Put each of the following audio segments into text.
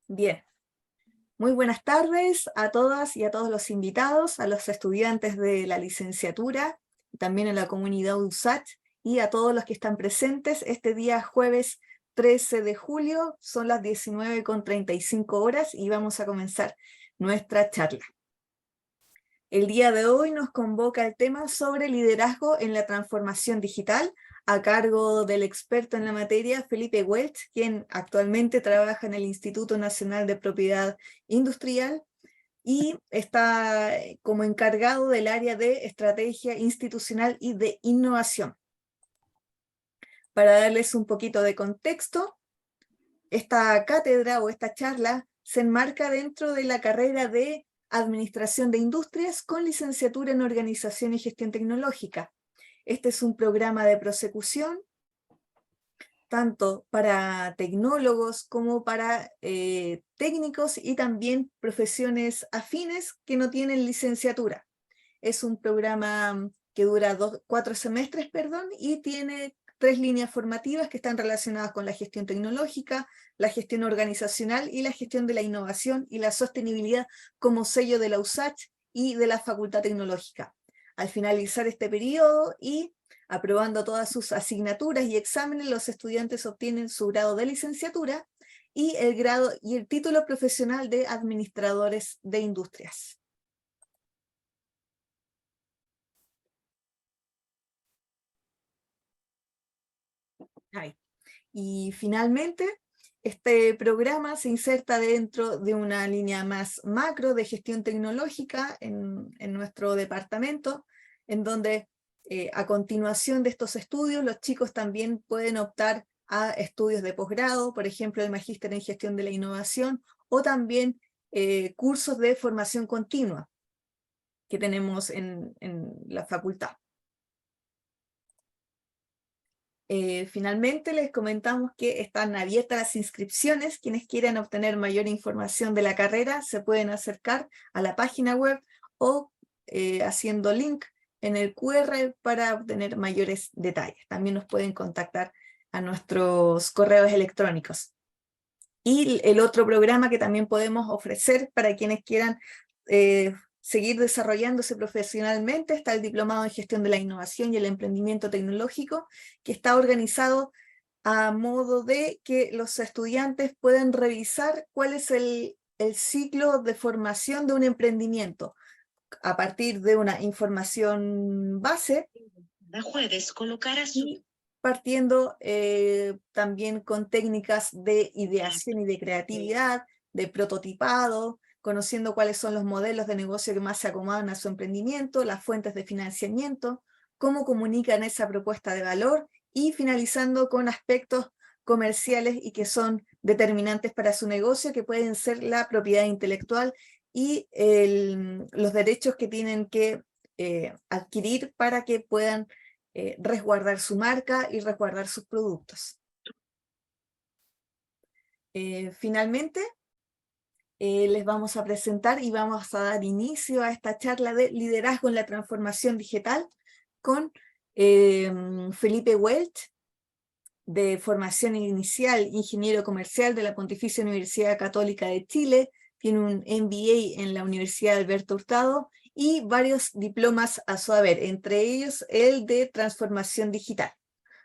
Bien, muy buenas tardes a todas y a todos los invitados, a los estudiantes de la licenciatura, también a la comunidad USACH y a todos los que están presentes este día jueves 13 de julio, son las 19:35 y vamos a comenzar nuestra charla. El día de hoy nos convoca el tema sobre liderazgo en la transformación digital, a cargo del experto en la materia Felipe Welch, quien actualmente trabaja en el Instituto Nacional de Propiedad Industrial y está como encargado del área de estrategia institucional y de innovación. Para darles un poquito de contexto, esta cátedra o esta charla se enmarca dentro de la carrera de Administración de Industrias con licenciatura en Organización y Gestión Tecnológica. Este es un programa de prosecución tanto para tecnólogos como para técnicos y también profesiones afines que no tienen licenciatura. Es un programa que dura 4 semestres, y tiene 3 líneas formativas que están relacionadas con la gestión tecnológica, la gestión organizacional y la gestión de la innovación y la sostenibilidad como sello de la USACH y de la Facultad Tecnológica. Al finalizar este periodo y aprobando todas sus asignaturas y exámenes, los estudiantes obtienen su grado de licenciatura y el título profesional de administradores de industrias. Y finalmente, este programa se inserta dentro de una línea más macro de gestión tecnológica en nuestro departamento, en donde a continuación de estos estudios los chicos también pueden optar a estudios de posgrado, por ejemplo el magíster en gestión de la innovación, o también cursos de formación continua que tenemos en la facultad. Finalmente les comentamos que están abiertas las inscripciones. Quienes quieran obtener mayor información de la carrera se pueden acercar a la página web o haciendo link en el QR para obtener mayores detalles. También nos pueden contactar a nuestros correos electrónicos. Y el otro programa que también podemos ofrecer para quienes quieran seguir desarrollándose profesionalmente está el Diplomado en Gestión de la Innovación y el Emprendimiento Tecnológico, que está organizado a modo de que los estudiantes puedan revisar cuál es el ciclo de formación de un emprendimiento, a partir de una información base. Jueves colocar a su... partiendo también con técnicas de ideación y de creatividad, de prototipado, conociendo cuáles son los modelos de negocio que más se acomodan a su emprendimiento, las fuentes de financiamiento, cómo comunican esa propuesta de valor y finalizando con aspectos comerciales y que son determinantes para su negocio, que pueden ser la propiedad intelectual y los derechos que tienen que adquirir para que puedan resguardar su marca y resguardar sus productos. Finalmente, les vamos a presentar y vamos a dar inicio a esta charla de liderazgo en la transformación digital con Felipe Welch, de formación inicial, ingeniero comercial de la Pontificia Universidad Católica de Chile, tiene un MBA en la Universidad Alberto Hurtado y varios diplomas a su haber, entre ellos el de transformación digital.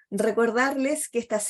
Recordarles que esta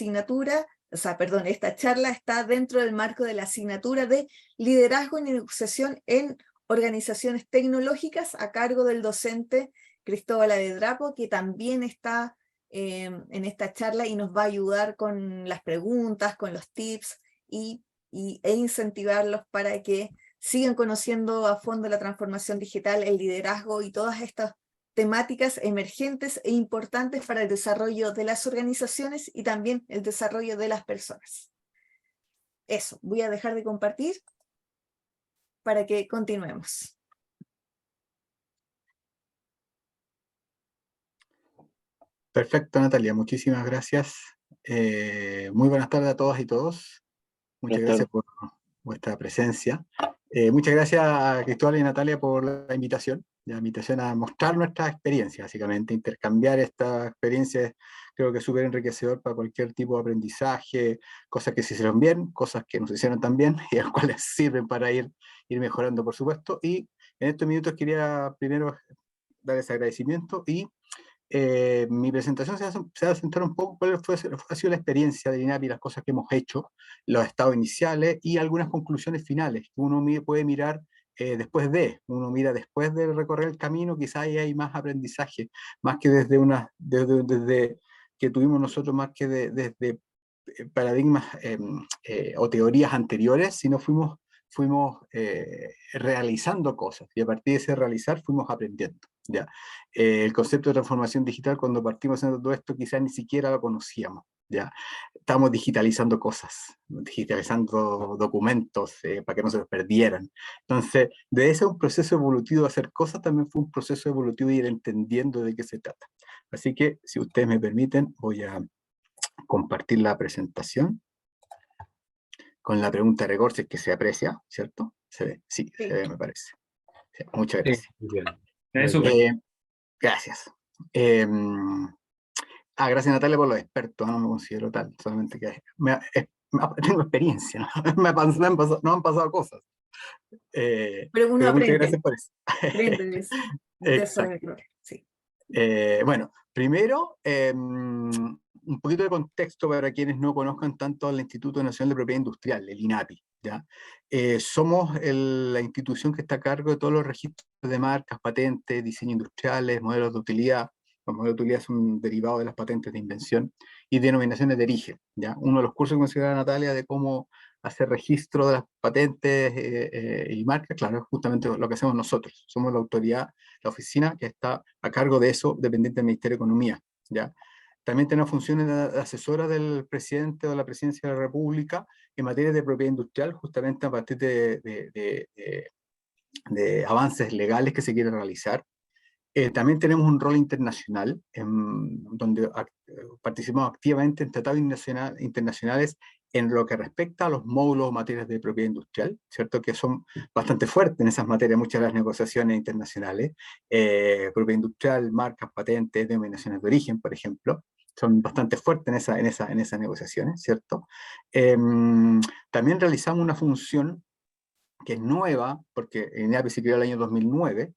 charla está dentro del marco de la asignatura de liderazgo y negociación en organizaciones tecnológicas a cargo del docente Cristóbal Adedrapo, que también está en esta charla y nos va a ayudar con las preguntas, con los tips e incentivarlos para que sigan conociendo a fondo la transformación digital, el liderazgo y todas estas temáticas emergentes e importantes para el desarrollo de las organizaciones y también el desarrollo de las personas. Eso, voy a dejar de compartir para que continuemos. Perfecto, Natalia, muchísimas gracias. Muy buenas tardes a todas y todos. Muchas gracias por vuestra presencia. Muchas gracias a Cristóbal y Natalia por la invitación a mostrar nuestra experiencia, básicamente, intercambiar estas experiencias creo que es súper enriquecedor para cualquier tipo de aprendizaje, cosas que se hicieron bien, cosas que no se hicieron tan bien, y las cuales sirven para ir mejorando, por supuesto. Y en estos minutos quería primero darles agradecimiento y mi presentación se va a centrar un poco cuál ha sido la experiencia de INAPI, las cosas que hemos hecho, los estados iniciales y algunas conclusiones finales que uno puede mirar uno mira después de recorrer el camino, quizás ahí hay más aprendizaje, más que desde que tuvimos nosotros, más que desde paradigmas o teorías anteriores, sino fuimos realizando cosas y a partir de ese realizar fuimos aprendiendo. ¿Ya? El concepto de transformación digital, cuando partimos haciendo todo esto, quizás ni siquiera lo conocíamos. ¿Ya? Estamos digitalizando cosas, digitalizando documentos para que no se los perdieran. Entonces, de ese un proceso evolutivo de hacer cosas, también fue un proceso evolutivo de ir entendiendo de qué se trata. Así que, si ustedes me permiten, voy a compartir la presentación con la pregunta de rigor, si es que se aprecia, ¿cierto? Se ve, sí, se Sí. ve, me parece. Sí, muchas Sí, gracias. muy bien. Es súper. Gracias. Gracias Natalia por los expertos, no me considero tal, solamente que tengo experiencia, ¿no? No han pasado cosas. Pero uno Pero muchas aprende, gracias por eso. aprende de esos Exacto. errores. Sí. Bueno, primero, un poquito de contexto para quienes no conozcan tanto al Instituto Nacional de Propiedad Industrial, el INAPI. ¿Ya? Somos la institución que está a cargo de todos los registros de marcas, patentes, diseños industriales, modelos de utilidad. Los modelos de utilidad son derivados de las patentes de invención y denominaciones de origen. ¿Ya? Uno de los cursos que considera Natalia de cómo hacer registro de las patentes y marcas, claro, es justamente lo que hacemos nosotros. Somos la autoridad, la oficina que está a cargo de eso, dependiente del Ministerio de Economía. ¿Ya? También tenemos funciones de asesora del presidente o de la presidencia de la República en materia de propiedad industrial, justamente a partir de avances legales que se quieren realizar. También tenemos un rol internacional, donde participamos activamente en tratados internacionales en lo que respecta a los módulos o materias de propiedad industrial, ¿cierto? Que son bastante fuertes en esas materias, muchas de las negociaciones internacionales, propiedad industrial, marcas, patentes, denominaciones de origen, por ejemplo, son bastante fuertes en esas negociaciones, ¿cierto? También realizamos una función que es nueva, porque INAPI se creó el año 2009,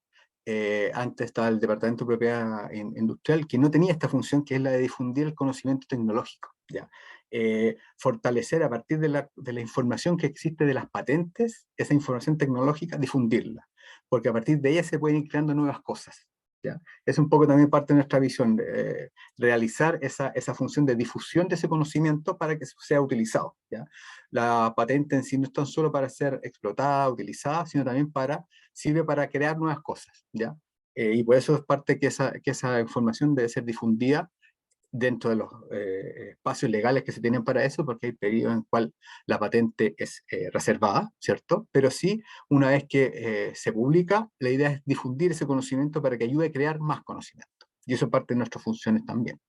antes estaba el Departamento de Propiedad Industrial, que no tenía esta función, que es la de difundir el conocimiento tecnológico. ¿Ya? Fortalecer a partir de la información que existe de las patentes, esa información tecnológica, difundirla, porque a partir de ella se pueden ir creando nuevas cosas. ¿Ya? Es un poco también parte de nuestra visión, realizar esa función de difusión de ese conocimiento para que sea utilizado. ¿Ya? La patente en sí no es tan solo para ser explotada, utilizada, sino también sirve para crear nuevas cosas. ¿Ya? Y por eso es parte que esa información debe ser difundida dentro de los espacios legales que se tienen para eso, porque hay periodos en el cual la patente es reservada, ¿cierto? Pero sí, una vez que se publica, la idea es difundir ese conocimiento para que ayude a crear más conocimiento. Y eso es parte de nuestras funciones también.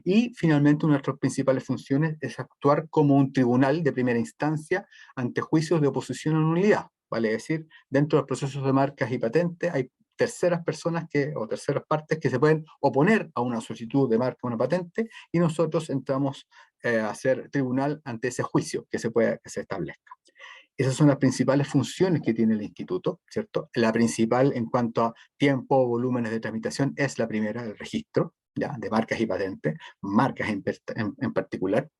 Y finalmente, una de nuestras principales funciones es actuar como un tribunal de primera instancia ante juicios de oposición a nulidad. Vale decir, dentro de los procesos de marcas y patentes hay terceras personas o terceras partes que se pueden oponer a una solicitud de marca o una patente, y nosotros entramos a ser tribunal ante ese juicio que se establezca. Esas son las principales funciones que tiene el instituto, ¿cierto? La principal en cuanto a tiempo, volúmenes de tramitación, es la primera, el registro, ¿ya? De marcas y patentes, marcas en particular,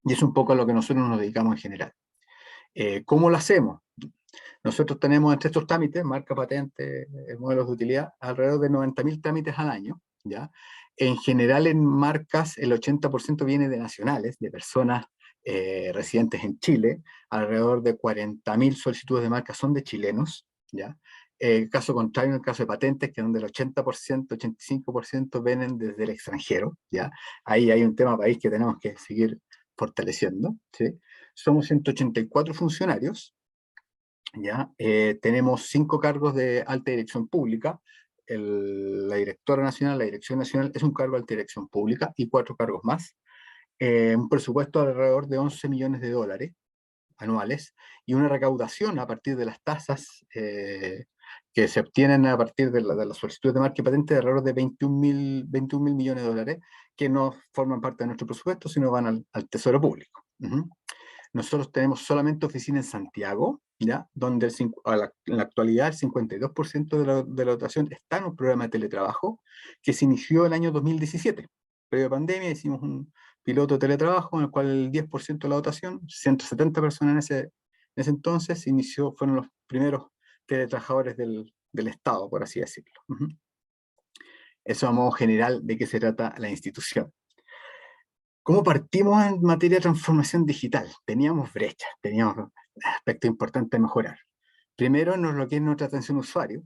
y es un poco a lo que nosotros nos dedicamos en general. ¿Cómo lo hacemos? Nosotros tenemos entre estos trámites, marca, patente, modelos de utilidad, alrededor de 90.000 trámites al año, ¿ya? En general, en marcas, el 80% viene de nacionales, de personas residentes en Chile, alrededor de 40.000 solicitudes de marca son de chilenos, ¿ya? Caso contrario, en el caso de patentes, que donde el 80%, 85% vienen desde el extranjero, ¿ya? Ahí hay un tema país que tenemos que seguir fortaleciendo, ¿sí? Somos 184 funcionarios, ¿ya? Tenemos 5 cargos de alta dirección pública. La directora nacional, la dirección nacional es un cargo de alta dirección pública y 4 cargos más. Un presupuesto de alrededor de 11 millones de dólares anuales y una recaudación a partir de las tasas que se obtienen a partir de la solicitud de marca y patente de alrededor de 21.000 millones de dólares, que no forman parte de nuestro presupuesto, sino van al Tesoro Público. Nosotros tenemos solamente oficina en Santiago, ¿ya? Donde en la actualidad el 52% de la dotación está en un programa de teletrabajo que se inició el año 2017. Previo a pandemia hicimos un piloto de teletrabajo en el cual el 10% de la dotación, 170 personas en ese entonces, fueron los primeros teletrabajadores del Estado, por así decirlo. Eso a modo general de qué se trata la institución. ¿Cómo partimos en materia de transformación digital? Teníamos brechas, teníamos aspectos importantes de mejorar. Primero, en lo que es nuestra atención usuario,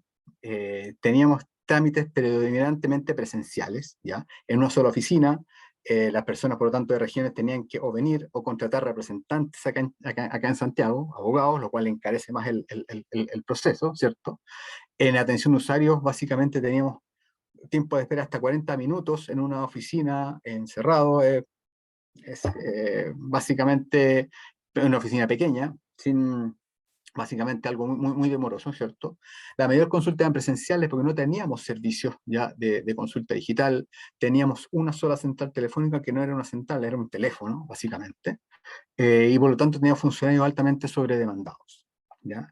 teníamos trámites predominantemente presenciales, ¿ya? En una sola oficina, las personas, por lo tanto, de regiones tenían que o venir o contratar representantes acá en Santiago, abogados, lo cual encarece más el proceso, ¿cierto? En atención a usuarios, básicamente teníamos tiempo de espera hasta 40 minutos en una oficina encerrado, es básicamente una oficina pequeña, básicamente algo muy demoroso, ¿cierto? La mayor consulta eran presenciales porque no teníamos servicios ya de consulta digital, teníamos una sola central telefónica que no era una central, era un teléfono, básicamente, y por lo tanto teníamos funcionarios altamente sobredemandados, ¿ya?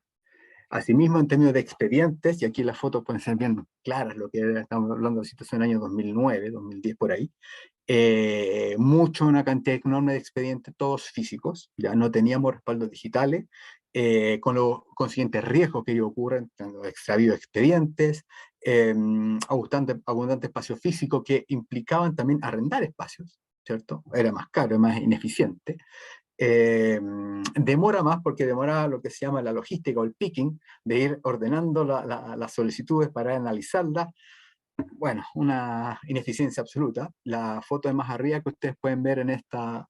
Asimismo, en términos de expedientes, y aquí las fotos pueden ser bien claras, lo que estamos hablando de situación en el año 2009, 2010 por ahí, una cantidad enorme de expedientes, todos físicos, ya no teníamos respaldos digitales, con los consiguientes riesgos que ellos ocurren, extravío de expedientes, abundante espacio físico que implicaban también arrendar espacios, ¿cierto? Era más caro, más ineficiente. Demora más porque demora lo que se llama la logística o el picking, de ir ordenando las solicitudes para analizarlas. Bueno, una ineficiencia absoluta. La foto de más arriba que ustedes pueden ver en esta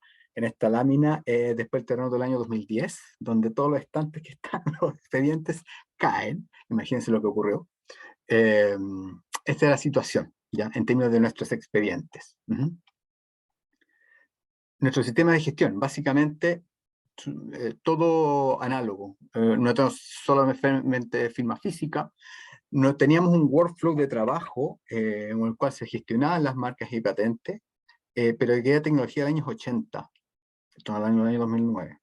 lámina, después del terremoto del año 2010, donde todos los estantes que están en los expedientes caen. Imagínense lo que ocurrió. Esta es la situación, ¿ya? En términos de nuestros expedientes. Nuestro sistema de gestión, básicamente, todo análogo. No tenemos solamente firma física, no teníamos un workflow de trabajo en el cual se gestionaban las marcas y patentes, pero que era tecnología de años 80, esto en el año 2009.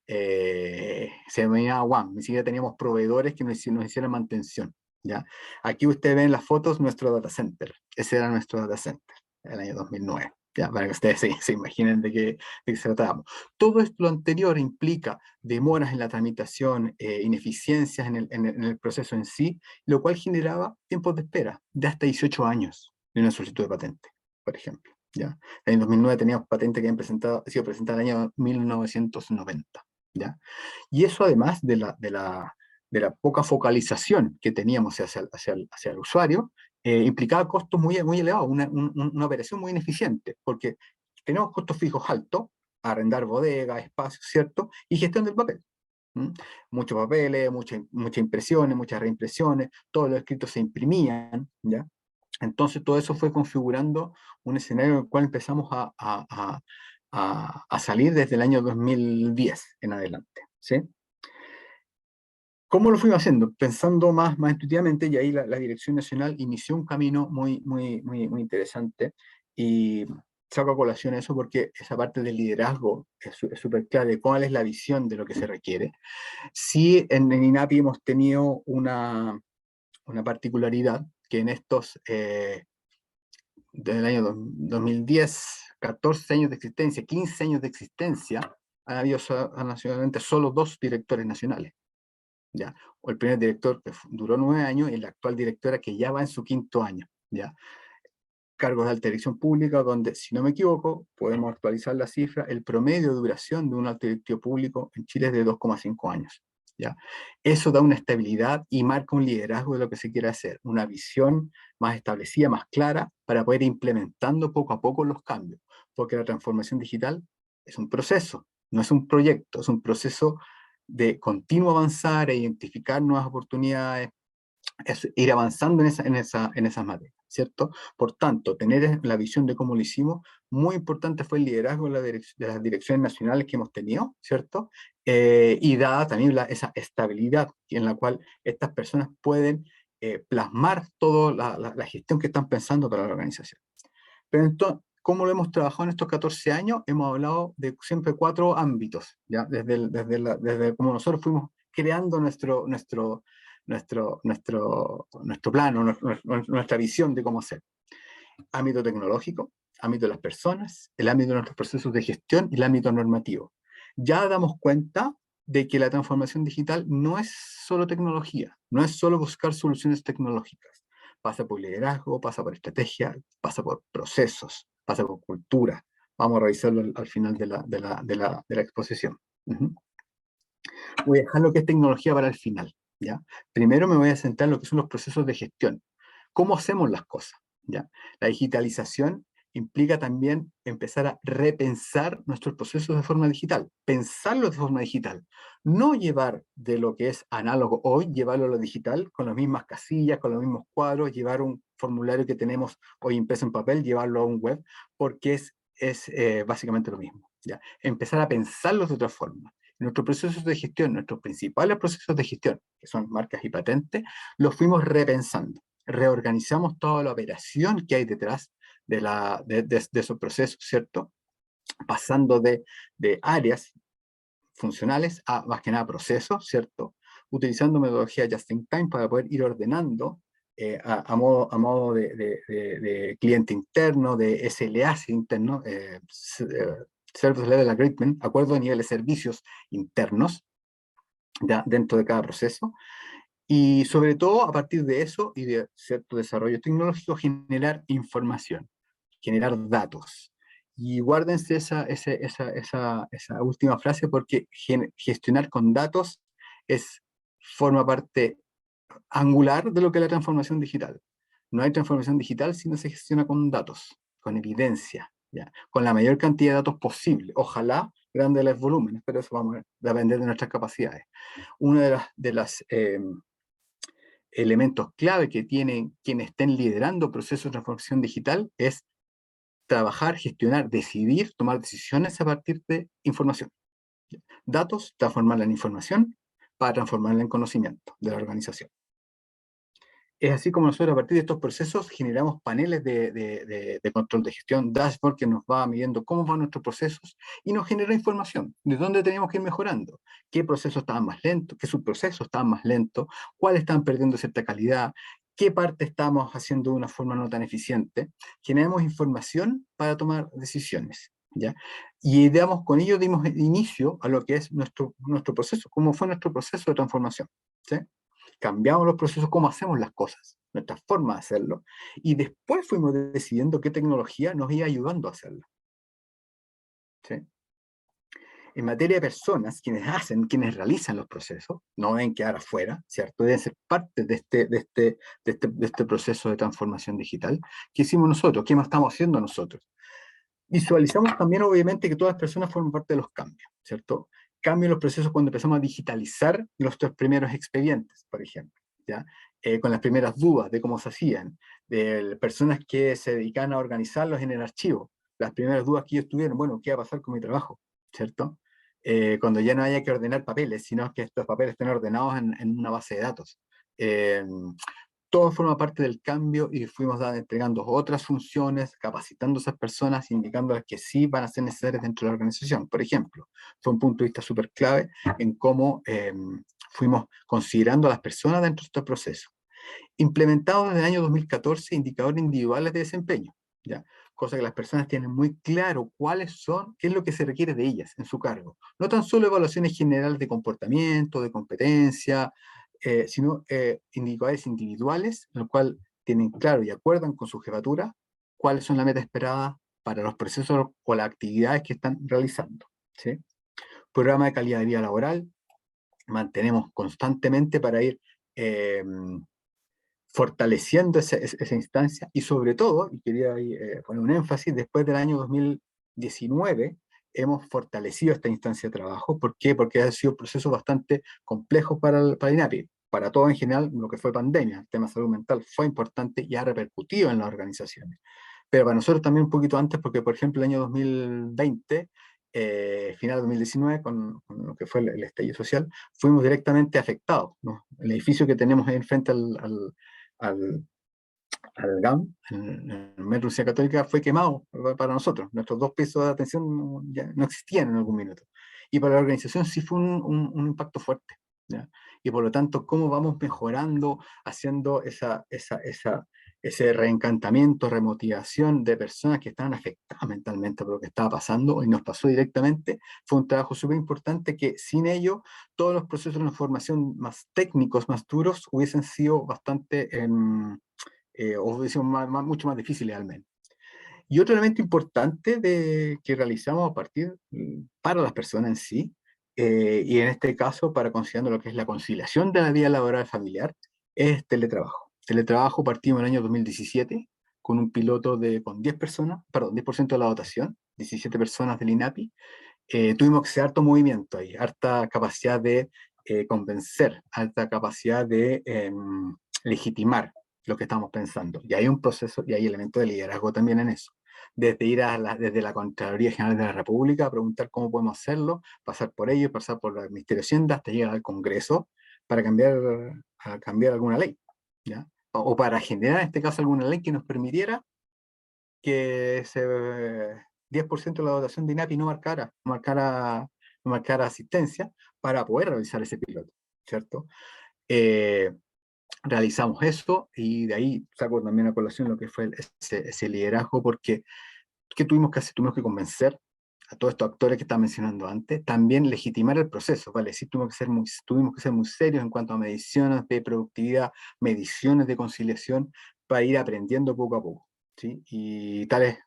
Se denominaba WAM, ni siquiera teníamos proveedores que nos hicieran mantención, ¿ya? Aquí ustedes ven las fotos, nuestro data center, ese era nuestro data center en el año 2009. Ya, para que ustedes se imaginen de qué se tratábamos. Todo esto lo anterior implica demoras en la tramitación, ineficiencias en el proceso en sí, lo cual generaba tiempos de espera de hasta 18 años de una solicitud de patente, por ejemplo. ¿Ya? En el 2009 teníamos patentes que habían sido presentadas en el año 1990. ¿Ya? Y eso además de la poca focalización que teníamos hacia el usuario, implicaba costos muy elevados, una operación muy ineficiente, porque tenemos costos fijos altos, arrendar bodegas, espacios, ¿cierto? Y gestión del papel. Muchos papeles, muchas impresiones, muchas reimpresiones, todos los escritos se imprimían, ¿ya? Entonces todo eso fue configurando un escenario en el cual empezamos a salir desde el año 2010 en adelante, ¿sí? ¿Cómo lo fuimos haciendo? Pensando más intuitivamente, y ahí la Dirección Nacional inició un camino muy interesante, y saco a colación eso porque esa parte del liderazgo es súper clave, cuál es la visión de lo que se requiere. Sí, en INAPI hemos tenido una particularidad, que en estos, desde el año 2010, 14 años de existencia, 15 años de existencia, han habido nacionalmente solo 2 directores nacionales. ¿Ya? O el primer director que duró 9 años y la actual directora que ya va en su 5º año, ¿ya? Cargos de alta dirección pública donde, si no me equivoco, podemos actualizar la cifra, el promedio de duración de un alto directivo público en Chile es de 2,5 años, ¿ya? Eso da una estabilidad y marca un liderazgo de lo que se quiere hacer, una visión más establecida, más clara, para poder ir implementando poco a poco los cambios, porque la transformación digital es un proceso, no es un proyecto, es un proceso de continuo avanzar e identificar nuevas oportunidades, es ir avanzando en esas materias, ¿cierto? Por tanto, tener la visión de cómo lo hicimos, muy importante fue el liderazgo de las direcciones nacionales que hemos tenido, ¿cierto? Y dada también esa estabilidad en la cual estas personas pueden plasmar toda la gestión que están pensando para la organización. Pero entonces, ¿Cómo lo hemos trabajado en estos 14 años? Hemos hablado de siempre 4 ámbitos, ¿ya? Desde como nosotros fuimos creando nuestro plano, nuestra visión de cómo ser. Ámbito tecnológico, ámbito de las personas, el ámbito de nuestros procesos de gestión y el ámbito normativo. Ya damos cuenta de que la transformación digital no es solo tecnología, no es solo buscar soluciones tecnológicas. Pasa por liderazgo, pasa por estrategia, pasa por procesos, pasa por cultura. Vamos a revisarlo al final de la exposición. Voy a dejar lo que es tecnología para el final, ¿ya? Primero me voy a centrar en lo que son los procesos de gestión. ¿Cómo hacemos las cosas? ¿Ya? La digitalización implica también empezar a repensar nuestros procesos de forma digital, pensarlos de forma digital, no llevar de lo que es análogo hoy, llevarlo a lo digital, con las mismas casillas, con los mismos cuadros, llevar un formulario que tenemos hoy impreso en papel, llevarlo a un web, porque es básicamente lo mismo, ¿ya? Empezar a pensarlos de otra forma. Nuestros procesos de gestión, nuestros principales procesos de gestión, que son marcas y patentes, los fuimos repensando. Reorganizamos toda la operación que hay detrás de esos procesos, ¿cierto? Pasando de áreas funcionales a más que nada procesos, ¿cierto? Utilizando metodología just in time para poder ir ordenando a modo de cliente interno, de SLAs interno, Service Level Agreement, acuerdo de nivel de servicios internos dentro de cada proceso, y sobre todo a partir de eso y de cierto desarrollo tecnológico generar información, generar datos. Y guárdense esa última frase porque gestionar con datos forma parte angular de lo que es la transformación digital. No hay transformación digital si no se gestiona con datos, con evidencia, ¿ya? Con la mayor cantidad de datos posible. Ojalá grandes los volúmenes, pero eso vamos a depender de nuestras capacidades. Uno de los elementos clave que tienen quienes estén liderando procesos de transformación digital es trabajar, gestionar, decidir, tomar decisiones a partir de información. Datos, transformarla en información para transformarla en conocimiento de la organización. Es así como nosotros a partir de estos procesos generamos paneles de control de gestión, dashboard que nos va midiendo cómo van nuestros procesos y nos genera información de dónde tenemos que ir mejorando, qué procesos estaban más lentos, qué subprocesos estaban más lentos, cuáles están perdiendo cierta calidad, qué parte estamos haciendo de una forma no tan eficiente. Generamos información para tomar decisiones, ¿ya? Y con ello dimos inicio a lo que es nuestro proceso, cómo fue nuestro proceso de transformación, ¿sí? Cambiamos los procesos, cómo hacemos las cosas, nuestra forma de hacerlo, y después fuimos decidiendo qué tecnología nos iba ayudando a hacerlo. ¿Sí? En materia de personas, quienes realizan los procesos, no deben quedar afuera, ¿cierto? Deben ser parte de este proceso de transformación digital. ¿Qué hicimos nosotros? ¿Qué más estamos haciendo nosotros? Visualizamos también, obviamente, que todas las personas forman parte de los cambios, ¿cierto? Cambios en los procesos cuando empezamos a digitalizar los 3 primeros expedientes, por ejemplo, ¿ya? Con las primeras dudas de cómo se hacían, de personas que se dedican a organizarlos en el archivo, las primeras dudas que ellos tuvieron, bueno, ¿qué va a pasar con mi trabajo? ¿Cierto? Cuando ya no haya que ordenar papeles, sino que estos papeles estén ordenados en una base de datos. Todo forma parte del cambio y fuimos entregando otras funciones, capacitando a esas personas, indicándoles que sí van a ser necesarias dentro de la organización. Por ejemplo, fue un punto de vista súper clave en cómo fuimos considerando a las personas dentro de este proceso. Implementados desde el año 2014 indicadores individuales de desempeño, ¿ya? Cosa que las personas tienen muy claro qué es lo que se requiere de ellas en su cargo. No tan solo evaluaciones generales de comportamiento, de competencia, sino indicadores individuales, en los cuales tienen claro y acuerdan con su jefatura cuáles son las metas esperadas para los procesos o las actividades que están realizando, ¿sí? Programa de calidad de vida laboral, mantenemos constantemente para ir fortaleciendo esa instancia y sobre todo, y quería poner un énfasis, después del año 2019 hemos fortalecido esta instancia de trabajo. ¿Por qué? Porque ha sido un proceso bastante complejo para el INAPI. Para todo en general, lo que fue pandemia, el tema de salud mental fue importante y ha repercutido en las organizaciones. Pero para nosotros también un poquito antes, porque por ejemplo el año 2020, final de 2019, con lo que fue el estallido social, fuimos directamente afectados, ¿no? El edificio que tenemos ahí enfrente al al GAM, en el Metro Universidad Católica, fue quemado para nosotros. Nuestros 2 pesos de atención ya no existían en algún minuto. Y para la organización sí fue un impacto fuerte, ¿ya? Y por lo tanto, cómo vamos mejorando, haciendo ese reencantamiento, remotivación de personas que estaban afectadas mentalmente por lo que estaba pasando y nos pasó directamente, fue un trabajo súper importante que sin ello todos los procesos de transformación más técnicos, más duros, hubiesen sido bastante, o hubiesen sido mucho más difíciles al menos. Y otro elemento importante que realizamos a partir, para las personas en sí, y en este caso para considerando lo que es la conciliación de la vida laboral familiar, es teletrabajo. Teletrabajo partimos en el año 2017 con un piloto con 10 personas, perdón, 10% de la dotación, 17 personas del INAPI. Tuvimos que hacer harto movimiento ahí, harta capacidad de convencer, alta capacidad de legitimar lo que estamos pensando. Y hay un proceso y hay elementos de liderazgo también en eso. Desde ir desde la Contraloría General de la República a preguntar cómo podemos hacerlo, pasar por ello, pasar por el Ministerio de Hacienda hasta llegar al Congreso para cambiar alguna ley, ¿ya? O para generar en este caso alguna ley que nos permitiera que ese 10% de la dotación de INAPI no marcara asistencia para poder realizar ese piloto, ¿cierto? Realizamos eso y de ahí saco también a colación lo que fue ese liderazgo, porque ¿qué tuvimos que hacer? Tuvimos que convencer a todos estos actores que estaba mencionando antes, también legitimar el proceso, ¿vale? Sí, tuvimos que ser muy serios en cuanto a mediciones de productividad, mediciones de conciliación, para ir aprendiendo poco a poco, ¿sí? Y tales,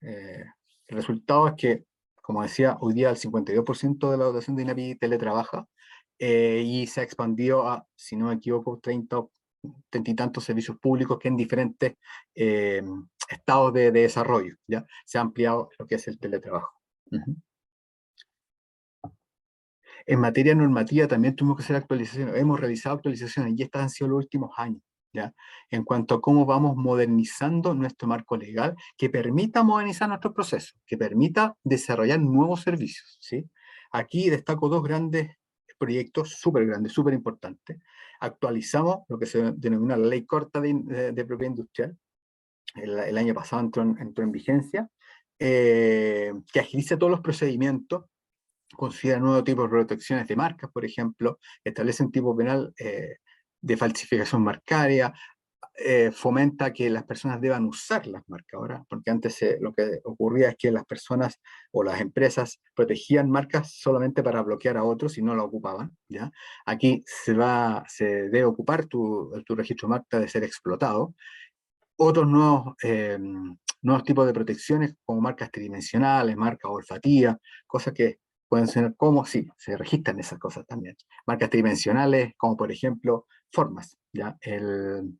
el resultado es que, como decía, hoy día el 52% de la dotación de INAPI teletrabaja, y se ha expandido a, si no me equivoco, 30 y tantos servicios públicos que en diferentes estados de desarrollo, ¿ya? Se ha ampliado lo que es el teletrabajo. Uh-huh. En materia normativa también tuvimos que hacer actualizaciones, hemos realizado actualizaciones y estas han sido los últimos años, ¿ya? En cuanto a cómo vamos modernizando nuestro marco legal que permita modernizar nuestros procesos, que permita desarrollar nuevos servicios, ¿sí? Aquí destaco 2 grandes proyectos, súper grandes, súper importantes. Actualizamos lo que se denomina la ley corta de propiedad industrial. El año pasado entró en vigencia, que agiliza todos los procedimientos, considera nuevos tipos de protecciones de marcas, por ejemplo, establece un tipo penal de falsificación marcaria, fomenta que las personas deban usar las marcas ahora, porque antes lo que ocurría es que las personas o las empresas protegían marcas solamente para bloquear a otros y no la ocupaban, ¿ya? Aquí se debe ocupar tu registro de marca de ser explotado. Otros nuevos tipos de protecciones como marcas tridimensionales, marcas olfativas, cosas que pueden ser como, sí, se registran esas cosas también. Marcas tridimensionales como por ejemplo formas, ¿ya? El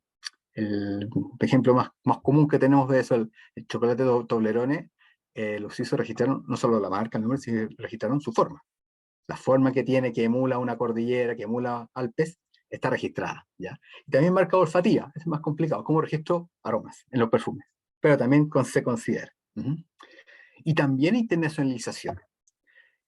ejemplo más común que tenemos de eso, el chocolate Toblerone, los hizo registraron no solo la marca, el número, sino registraron su forma. La forma que tiene, que emula una cordillera, que emula Alpes, está registrada, ¿ya? Y también marca olfativa, es más complicado, como registro aromas en los perfumes, pero también se considera. Y también internacionalización.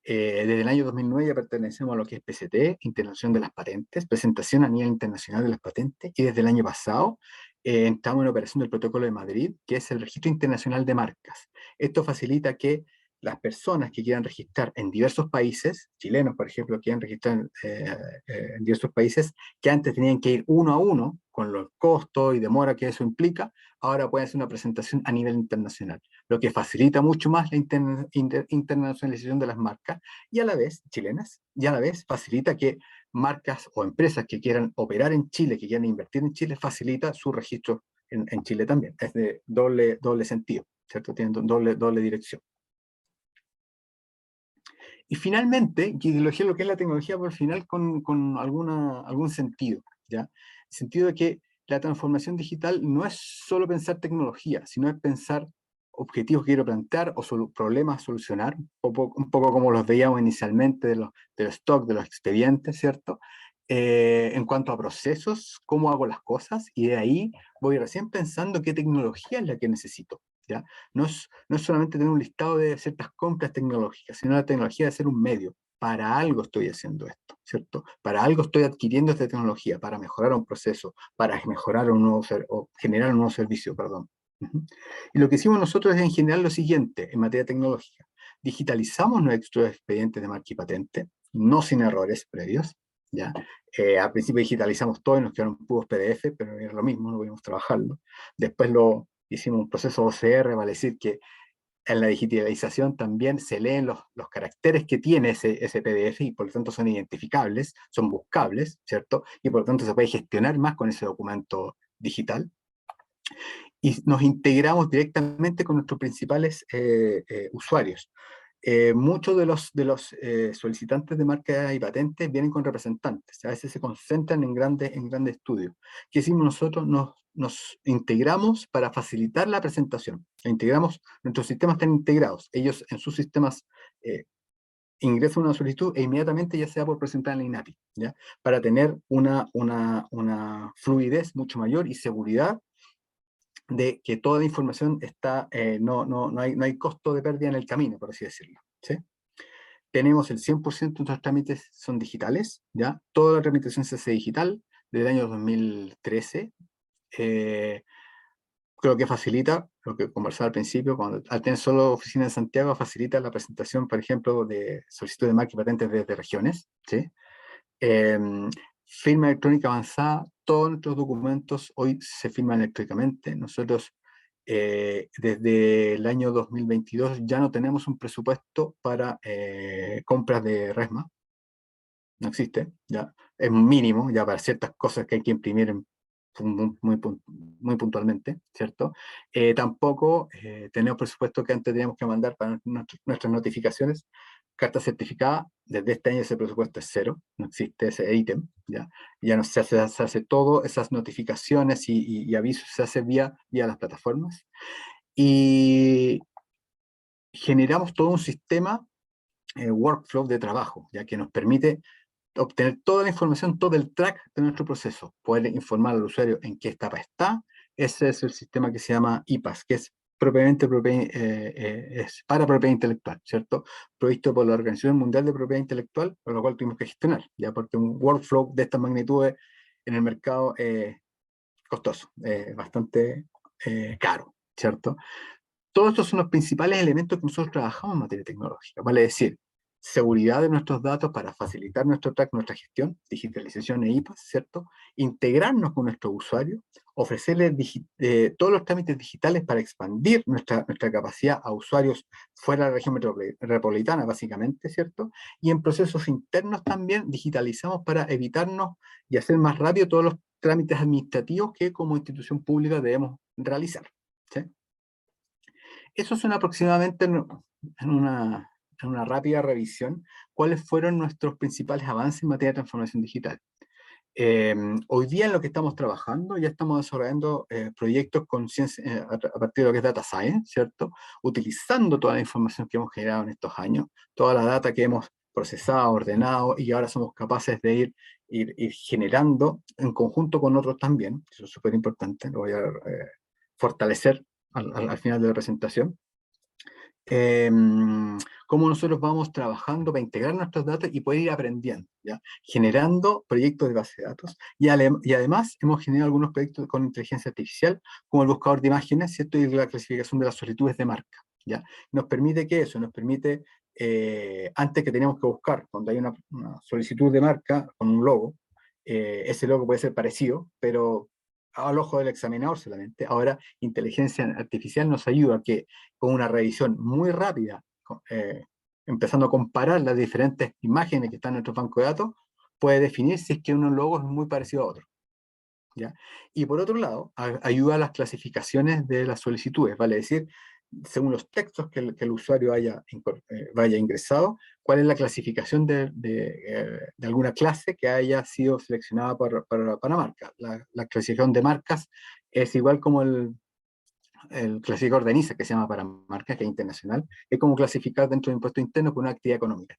Desde el año 2009 ya pertenecemos a lo que es PCT, Internación de las Patentes, presentación a nivel internacional de las patentes, y desde el año pasado entramos en operación del Protocolo de Madrid, que es el Registro Internacional de Marcas. Esto facilita que las personas que quieran registrar en diversos países, chilenos por ejemplo, que quieran registrar en diversos países, que antes tenían que ir uno a uno, con los costos y demora que eso implica, ahora pueden hacer una presentación a nivel internacional, lo que facilita mucho más la internacionalización de las marcas y a la vez, chilenas, y a la vez facilita que marcas o empresas que quieran operar en Chile, que quieran invertir en Chile, facilita su registro en Chile también. Es de doble sentido, ¿cierto? Tiene doble dirección. Y finalmente, ideología, lo que es la tecnología por el final con algún sentido, ¿ya? El sentido de que la transformación digital no es solo pensar tecnología, sino es pensar objetivos que quiero plantear o problemas a solucionar, un poco como los veíamos inicialmente de los stock, de los expedientes, ¿cierto? En cuanto a procesos, cómo hago las cosas, y de ahí voy recién pensando qué tecnología es la que necesito, ¿ya? No es solamente tener un listado de ciertas compras tecnológicas, sino la tecnología debe ser un medio. para algo estoy haciendo esto, ¿cierto? Para algo estoy adquiriendo esta tecnología, para mejorar un proceso, para mejorar un nuevo o generar un nuevo servicio, perdón. Y lo que hicimos nosotros es en general lo siguiente, en materia tecnológica. Digitalizamos nuestros expedientes de marca y patente, no sin errores previos, ¿ya? Al principio digitalizamos todo y nos quedaron puros PDF, pero era lo mismo, no pudimos trabajarlo. Después hicimos un proceso OCR, vale decir que en la digitalización también se leen los caracteres que tiene ese PDF y por lo tanto son identificables, son buscables, ¿cierto? Y por lo tanto se puede gestionar más con ese documento digital. Y nos integramos directamente con nuestros principales usuarios. Muchos de los solicitantes de marca y patentes vienen con representantes, a veces se concentran en grandes estudios. ¿Qué hicimos nosotros? Nos integramos para facilitar la presentación. Nuestros sistemas están integrados. Ellos en sus sistemas ingresan una solicitud e inmediatamente ya sea por presentar en la INAPI, ¿ya? Para tener una fluidez mucho mayor y seguridad de que toda la información está, no hay costo de pérdida en el camino, por así decirlo, ¿sí? Tenemos el 100% de nuestros trámites son digitales, ¿ya? Toda la tramitación se hace digital desde el año 2013. Creo que facilita, lo que conversaba al principio, al tener solo oficina en Santiago, facilita la presentación, por ejemplo, de solicitud de marca y patentes desde regiones, ¿sí? Firma electrónica avanzada, todos nuestros documentos hoy se firman electrónicamente. Nosotros desde el año 2022 ya no tenemos un presupuesto para compras de resma, no existe, ya es mínimo, ya para ciertas cosas que hay que imprimir muy puntualmente, ¿cierto? Tampoco tenemos presupuesto que antes teníamos que mandar para nuestras notificaciones, carta certificada. Desde este año ese presupuesto es cero, no existe ese ítem, ya no se hace todo, esas notificaciones y avisos se hace vía las plataformas, y generamos todo un sistema workflow de trabajo, ya que nos permite obtener toda la información, todo el track de nuestro proceso, poder informar al usuario en qué etapa está. Ese es el sistema que se llama IPAS, que es es para propiedad intelectual, ¿cierto? Provisto por la Organización Mundial de Propiedad Intelectual, por lo cual tuvimos que gestionar, ya porque un workflow de estas magnitudes en el mercado es costoso, bastante caro, ¿cierto? Todos estos son los principales elementos que nosotros trabajamos en materia tecnológica, vale decir, seguridad de nuestros datos para facilitar nuestro track, nuestra gestión, digitalización e IPAS, ¿cierto? Integrarnos con nuestros usuarios, ofrecerles todos los trámites digitales para expandir nuestra capacidad a usuarios fuera de la región metropolitana, básicamente, ¿cierto? Y en procesos internos también digitalizamos para evitarnos y hacer más rápido todos los trámites administrativos que como institución pública debemos realizar, ¿sí? Eso son aproximadamente en una rápida revisión cuáles fueron nuestros principales avances en materia de transformación digital. Hoy día en lo que estamos trabajando, ya estamos desarrollando proyectos con ciencia, a partir de lo que es Data Science, ¿cierto? Utilizando toda la información que hemos generado en estos años, toda la data que hemos procesado, ordenado, y ahora somos capaces de ir generando en conjunto con otros también. Eso es súper importante, lo voy a fortalecer al final de la presentación. Cómo nosotros vamos trabajando para integrar nuestros datos y poder ir aprendiendo, ¿ya? Generando proyectos de base de datos, y además hemos generado algunos proyectos con inteligencia artificial, como el buscador de imágenes, ¿cierto? Y la clasificación de las solicitudes de marca, ¿ya? Nos permite que eso, nos permite, antes que teníamos que buscar, cuando hay una solicitud de marca con un logo, ese logo puede ser parecido, pero al ojo del examinador solamente. Ahora, inteligencia artificial nos ayuda a que con una revisión muy rápida, empezando a comparar las diferentes imágenes que están en nuestro banco de datos, puede definir si es que un logo es muy parecido a otro, ¿ya? Y por otro lado, ayuda a las clasificaciones de las solicitudes, vale decir, según los textos que el usuario vaya ingresado, cuál es la clasificación de alguna clase que haya sido seleccionada para marca. La clasificación de marcas es igual como el clasificador de NISA, que se llama para marcas, que es internacional, es como clasificar dentro de impuesto interno con una actividad económica.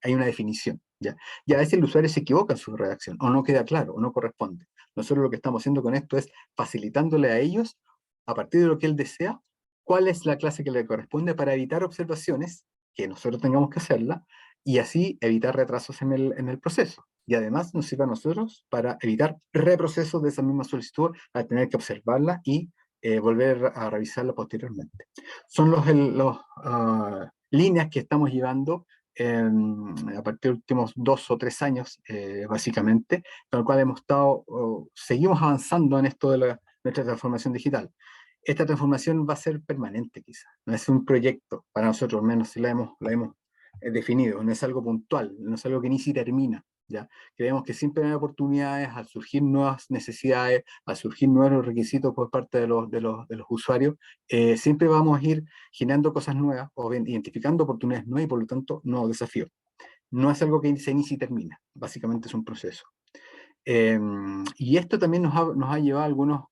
Hay una definición, ¿ya? Y a veces el usuario se equivoca en su redacción, o no queda claro, o no corresponde. Nosotros lo que estamos haciendo con esto es facilitándole a ellos, a partir de lo que él desea, cuál es la clase que le corresponde para evitar observaciones, que nosotros tengamos que hacerla, y así evitar retrasos en el proceso. Y además nos sirve a nosotros para evitar reprocesos de esa misma solicitud, al tener que observarla y volver a revisarla posteriormente. Son los líneas que estamos llevando a partir de los últimos 2 o 3 años, básicamente, con el cual hemos estado, seguimos avanzando en esto de nuestra transformación digital. Esta transformación va a ser permanente, quizás. No es un proyecto, para nosotros, al menos si la hemos definido, no es algo puntual, no es algo que ni si termina. ¿Ya? Creemos que siempre hay oportunidades al surgir nuevas necesidades, al surgir nuevos requisitos por parte de los usuarios, siempre vamos a ir generando cosas nuevas o bien identificando oportunidades nuevas y por lo tanto nuevos desafíos. No es algo que se inicia y termina, básicamente es un proceso. Y esto también nos ha llevado a algunos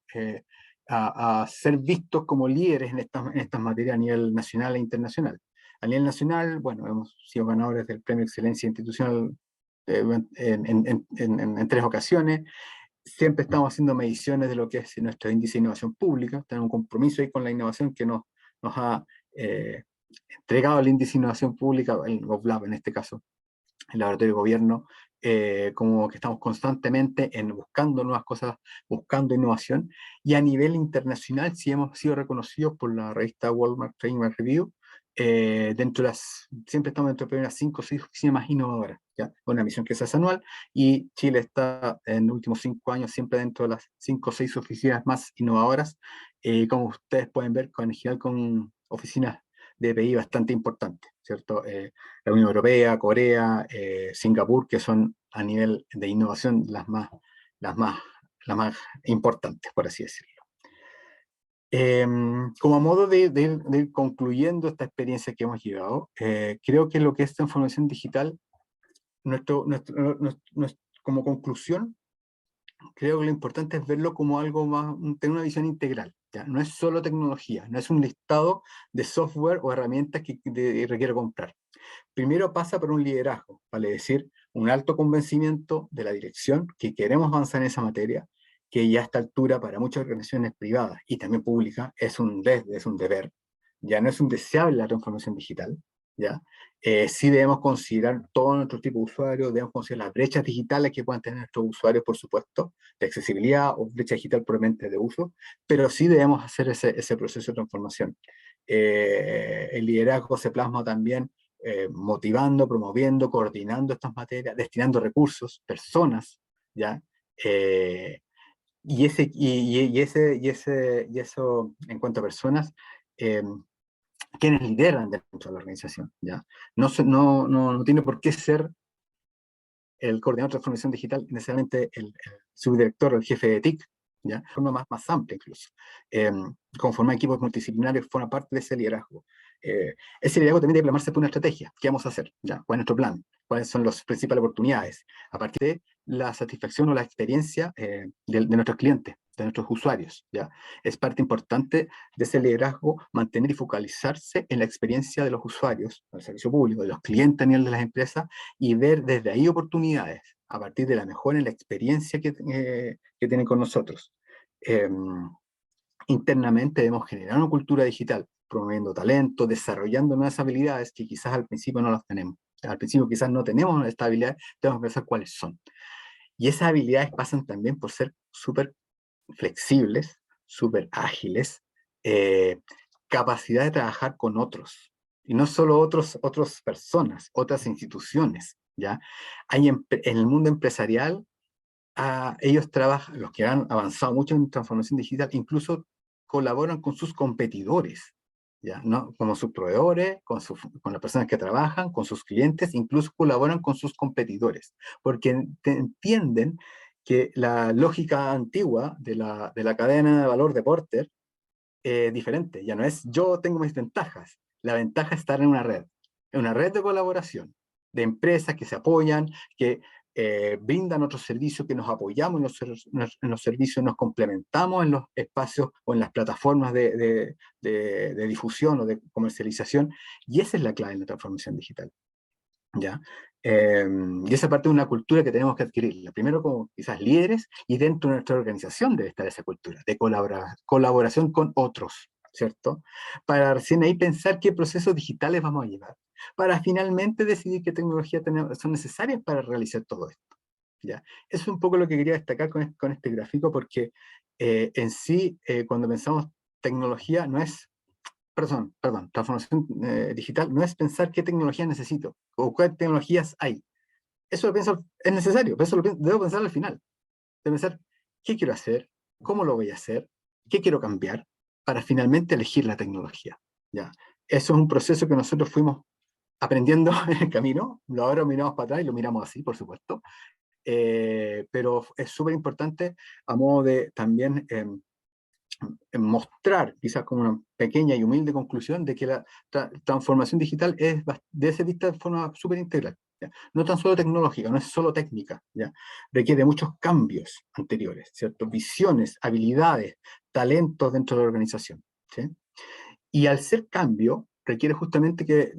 a ser vistos como líderes en estas materias a nivel nacional e internacional. A nivel nacional, bueno, hemos sido ganadores del Premio Excelencia Institucional en 3 ocasiones. Siempre estamos haciendo mediciones de lo que es nuestro índice de innovación pública. Tenemos un compromiso ahí con la innovación que nos ha entregado el índice de innovación pública, el GovLab en este caso, el laboratorio de gobierno, como que estamos constantemente buscando nuevas cosas, buscando innovación, y a nivel internacional sí hemos sido reconocidos por la revista Walmart Training Review, siempre estamos dentro de las primeras 5 o 6 oficinas más innovadoras, ¿ya? Una misión que se hace anual, y Chile está en los últimos 5 años siempre dentro de las 5 o 6 oficinas más innovadoras, como ustedes pueden ver, en general con oficinas de PI bastante importantes, ¿cierto? La Unión Europea, Corea, Singapur, que son a nivel de innovación las más importantes, por así decirlo. Como a modo de ir concluyendo esta experiencia que hemos llevado, creo que lo que es transformación digital, como conclusión, creo que lo importante es verlo como algo más, tener una visión integral, ¿ya? No es solo tecnología, no es un listado de software o herramientas que requiere comprar. Primero pasa por un liderazgo, vale decir, un alto convencimiento de la dirección que queremos avanzar en esa materia, que ya a esta altura para muchas organizaciones privadas y también públicas es un deber, ya no es un deseable la transformación digital, ¿ya? Sí debemos considerar todo nuestro tipo de usuarios, debemos considerar las brechas digitales que puedan tener nuestros usuarios, por supuesto, de accesibilidad o brecha digital puramente de uso, pero sí debemos hacer ese proceso de transformación. El liderazgo se plasma también motivando, promoviendo, coordinando estas materias, destinando recursos, personas, ¿ya? Y eso en cuanto a personas, eh, quienes lideran dentro de la organización, ¿ya? No tiene por qué ser el coordinador de transformación digital, necesariamente el subdirector o el jefe de TIC, ¿ya? De forma más amplia incluso. Conformar equipos multidisciplinarios forma parte de ese liderazgo. Ese liderazgo también debe plamarse por una estrategia. ¿Qué vamos a hacer? ¿Ya? ¿Cuál es nuestro plan? ¿Cuáles son las principales oportunidades? A partir de la satisfacción o la experiencia de nuestros clientes, de nuestros usuarios, ¿ya? Es parte importante de ese liderazgo mantener y focalizarse en la experiencia de los usuarios, del servicio público, de los clientes a nivel de las empresas, y ver desde ahí oportunidades a partir de la mejora en la experiencia que tienen con nosotros. Internamente debemos generar una cultura digital, promoviendo talento, desarrollando nuevas habilidades que quizás al principio no las tenemos. Al principio quizás no tenemos esta habilidad, tenemos que pensar cuáles son. Y esas habilidades pasan también por ser súper flexibles, súper ágiles, capacidad de trabajar con otros. Y no solo otras personas, otras instituciones, ¿ya? En el mundo empresarial, ellos trabajan, los que han avanzado mucho en transformación digital, incluso colaboran con sus competidores, ¿ya? ¿No? Como sus proveedores, con las personas que trabajan, con sus clientes, incluso colaboran con sus competidores, porque entienden que la lógica antigua de la cadena de valor de Porter es diferente, ya no es yo tengo mis ventajas, la ventaja es estar en una red de colaboración, de empresas que se apoyan, que brindan otros servicios, que nos apoyamos en los servicios, nos complementamos en los espacios o en las plataformas de difusión o de comercialización, y esa es la clave en la transformación digital, ¿ya? Y esa parte de una cultura que tenemos que adquirir, primero como quizás líderes, y dentro de nuestra organización debe estar esa cultura de colaboración con otros, ¿cierto? Para recién ahí pensar qué procesos digitales vamos a llevar. para finalmente decidir qué tecnologías son necesarias para realizar todo esto. ¿Ya? Eso es un poco lo que quería destacar con este gráfico, porque en sí, cuando pensamos tecnología, no es, perdón, transformación digital, no es pensar qué tecnología necesito o qué tecnologías hay. Eso lo pienso, es necesario, pero eso debo pensar al final. Debo pensar qué quiero hacer, cómo lo voy a hacer, qué quiero cambiar, para finalmente elegir la tecnología. ¿Ya? Eso es un proceso que nosotros fuimos aprendiendo en el camino, ahora miramos para atrás y lo miramos así, por supuesto, pero es súper importante a modo de también mostrar, quizás como una pequeña y humilde conclusión, de que la transformación digital debe ser vista de forma súper integral. ¿Ya? No tan solo tecnológica, no es solo técnica, ¿ya? Requiere muchos cambios anteriores, ¿cierto? Visiones, habilidades, talentos dentro de la organización, ¿sí? Y al ser cambio, requiere justamente que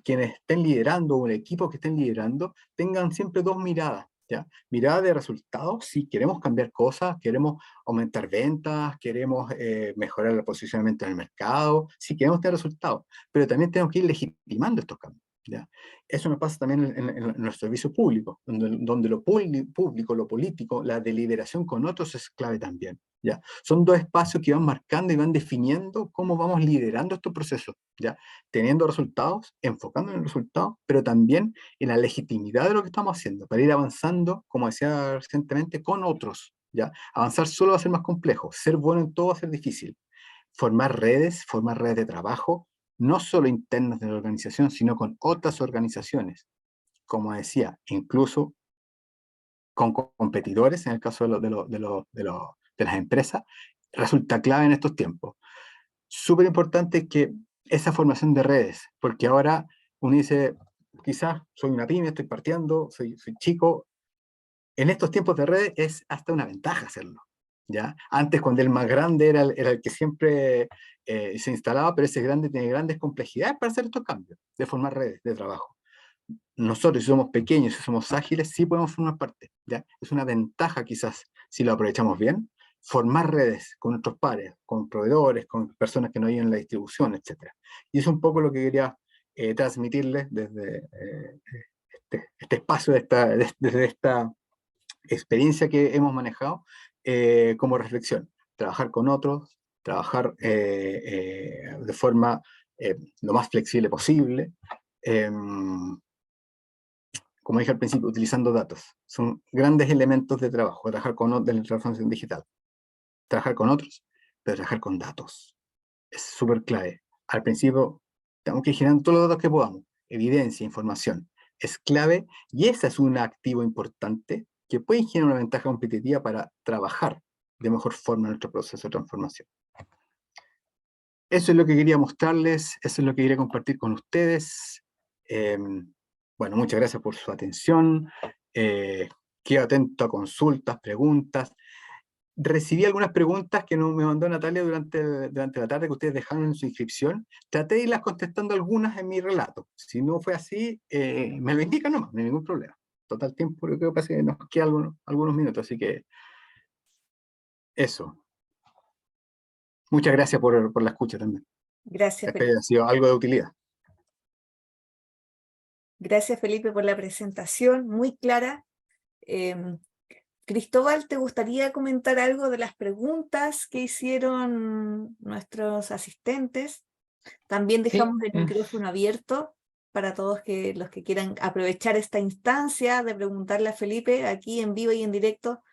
quienes estén liderando o el equipo que estén liderando tengan siempre dos miradas. ¿Ya? Mirada de resultados, si queremos cambiar cosas, queremos aumentar ventas, queremos mejorar el posicionamiento en el mercado, si queremos tener resultados, pero también tenemos que ir legitimando estos cambios. ¿Ya? Eso nos pasa también en los servicios públicos, donde lo público, lo político, la deliberación con otros es clave también. ¿Ya? Son dos espacios que van marcando y van definiendo cómo vamos liderando estos procesos, ¿ya? Teniendo resultados, enfocando en el resultado, pero también en la legitimidad de lo que estamos haciendo, para ir avanzando, como decía recientemente, con otros, ¿ya? Avanzar solo va a ser más complejo, ser bueno en todo va a ser difícil. Formar redes de trabajo, no solo internas de la organización, sino con otras organizaciones, como decía, incluso con competidores, en el caso de las empresas, resulta clave en estos tiempos. Súper importante que esa formación de redes, porque ahora uno dice, quizás soy una pyme, estoy partiendo, soy chico. En estos tiempos de redes es hasta una ventaja hacerlo. ¿Ya? Antes, cuando el más grande era el que siempre se instalaba, pero ese grande tiene grandes complejidades para hacer estos cambios, de formar redes de trabajo. Nosotros, si somos pequeños, si somos ágiles, sí podemos formar parte. ¿Ya? Es una ventaja quizás, si lo aprovechamos bien, formar redes con nuestros pares, con proveedores, con personas que no hay en la distribución, etc. Y es un poco lo que quería transmitirles desde este espacio, desde esta experiencia que hemos manejado como reflexión. Trabajar con otros, trabajar de forma lo más flexible posible, como dije al principio, utilizando datos. Son grandes elementos de trabajo, trabajar de la transformación digital. Trabajar con otros, pero trabajar con datos. Es súper clave. Al principio, tenemos que ir generando todos los datos que podamos. Evidencia, información. Es clave y ese es un activo importante que puede generar una ventaja competitiva para trabajar de mejor forma en nuestro proceso de transformación. Eso es lo que quería mostrarles, eso es lo que quería compartir con ustedes. Bueno, muchas gracias por su atención. Quedo atento a consultas, preguntas. Recibí algunas preguntas que me mandó Natalia durante la tarde que ustedes dejaron en su inscripción. Traté de irlas contestando algunas en mi relato. Si no fue así, me lo indican nomás, no hay ningún problema. Total tiempo, yo creo que nos quedan algunos minutos, así que eso. Muchas gracias por la escucha también. Gracias, Espero que Felipe. haya sido algo de utilidad. Gracias, Felipe, por la presentación, muy clara. Cristóbal, ¿te gustaría comentar algo de las preguntas que hicieron nuestros asistentes? También Sí, dejamos el micrófono abierto para todos los que quieran aprovechar esta instancia de preguntarle a Felipe aquí en vivo y en directo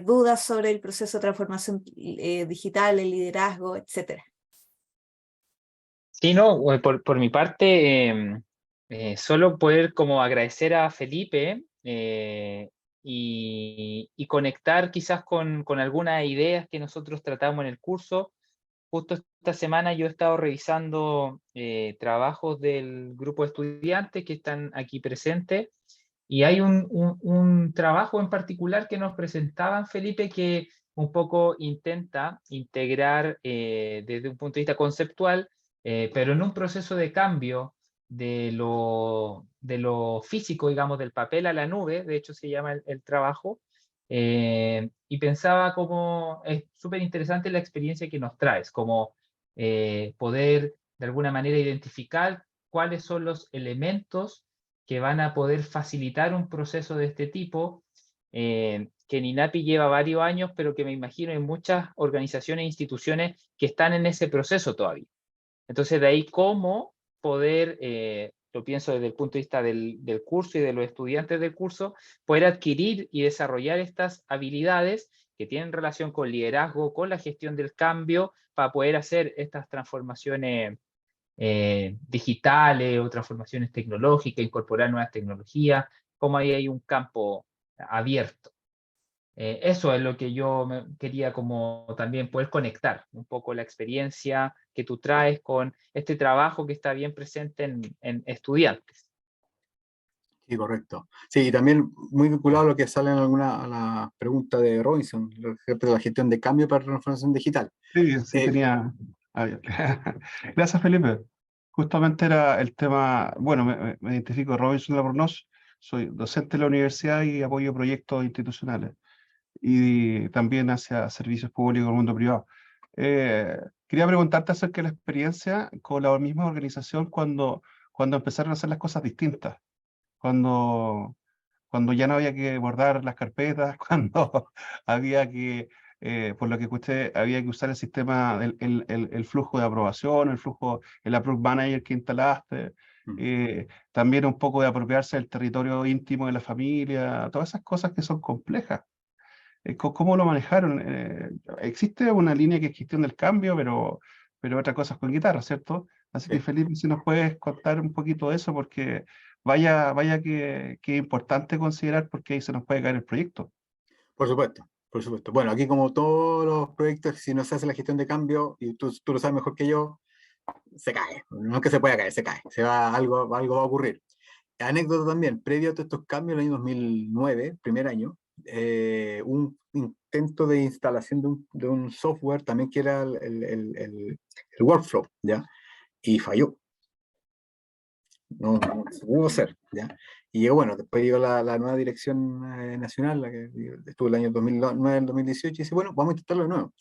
dudas sobre el proceso de transformación digital, el liderazgo, etc. sí, no, por mi parte, solo poder como agradecer a Felipe y conectar quizás con algunas ideas que nosotros tratamos en el curso. Justo esta semana yo he estado revisando trabajos del grupo de estudiantes que están aquí presentes y hay un trabajo en particular que nos presentaban, Felipe, que un poco intenta integrar desde un punto de vista conceptual, pero en un proceso de cambio de lo físico, digamos, del papel a la nube, de hecho se llama el trabajo, y pensaba como es súper interesante la experiencia que nos traes, como poder de alguna manera identificar cuáles son los elementos que van a poder facilitar un proceso de este tipo, que en INAPI lleva varios años, pero que me imagino hay muchas organizaciones e instituciones que están en ese proceso todavía. Entonces, de ahí cómo poder, lo pienso desde el punto de vista del curso y de los estudiantes del curso, poder adquirir y desarrollar estas habilidades que tienen relación con liderazgo, con la gestión del cambio, para poder hacer estas transformaciones digitales o transformaciones tecnológicas, incorporar nuevas tecnologías, como ahí hay un campo abierto. Eso es lo que yo quería como también poder conectar un poco la experiencia que tú traes con este trabajo que está bien presente en estudiantes. Sí, correcto. Sí, y también muy vinculado a lo que sale en a la pregunta de Robinson, respecto a la gestión de cambio para transformación digital. Sí, sí Eh, tenía. Ah, ya. Gracias, Felipe. Justamente era el tema, bueno, me identifico Robinson Albornoz, soy docente de la universidad y apoyo proyectos institucionales y también hacia servicios públicos del mundo privado. Quería preguntarte acerca de la experiencia con la misma organización cuando empezaron a hacer las cosas distintas, cuando, cuando ya no había que bordar las carpetas, cuando había que, por lo que escuché, había que usar el sistema, el flujo de aprobación, el flujo, el Approve Manager que instalaste, también un poco de apropiarse del territorio íntimo de la familia, todas esas cosas que son complejas. ¿Cómo lo manejaron? Existe una línea que es gestión del cambio, pero otra cosa es con guitarra, ¿cierto? Así que sí, Felipe, si nos puedes contar un poquito de eso, porque vaya que es importante considerar porque ahí se nos puede caer el proyecto. por supuesto, por supuesto. Bueno, aquí como todos los proyectos, si no se hace la gestión de cambio, y tú lo sabes mejor que yo, se cae. No es que se pueda caer, se cae. Algo va a ocurrir. Anécdota también, previo a todos estos cambios, el año 2009, primer año, un intento de instalación de un software también que era el workflow, ¿ya? Y falló. No se pudo hacer, ¿ya? Y llegó, bueno, después llegó la nueva dirección nacional, la que estuvo el año 2009, el 2018, y dice, bueno, vamos a intentarlo de nuevo.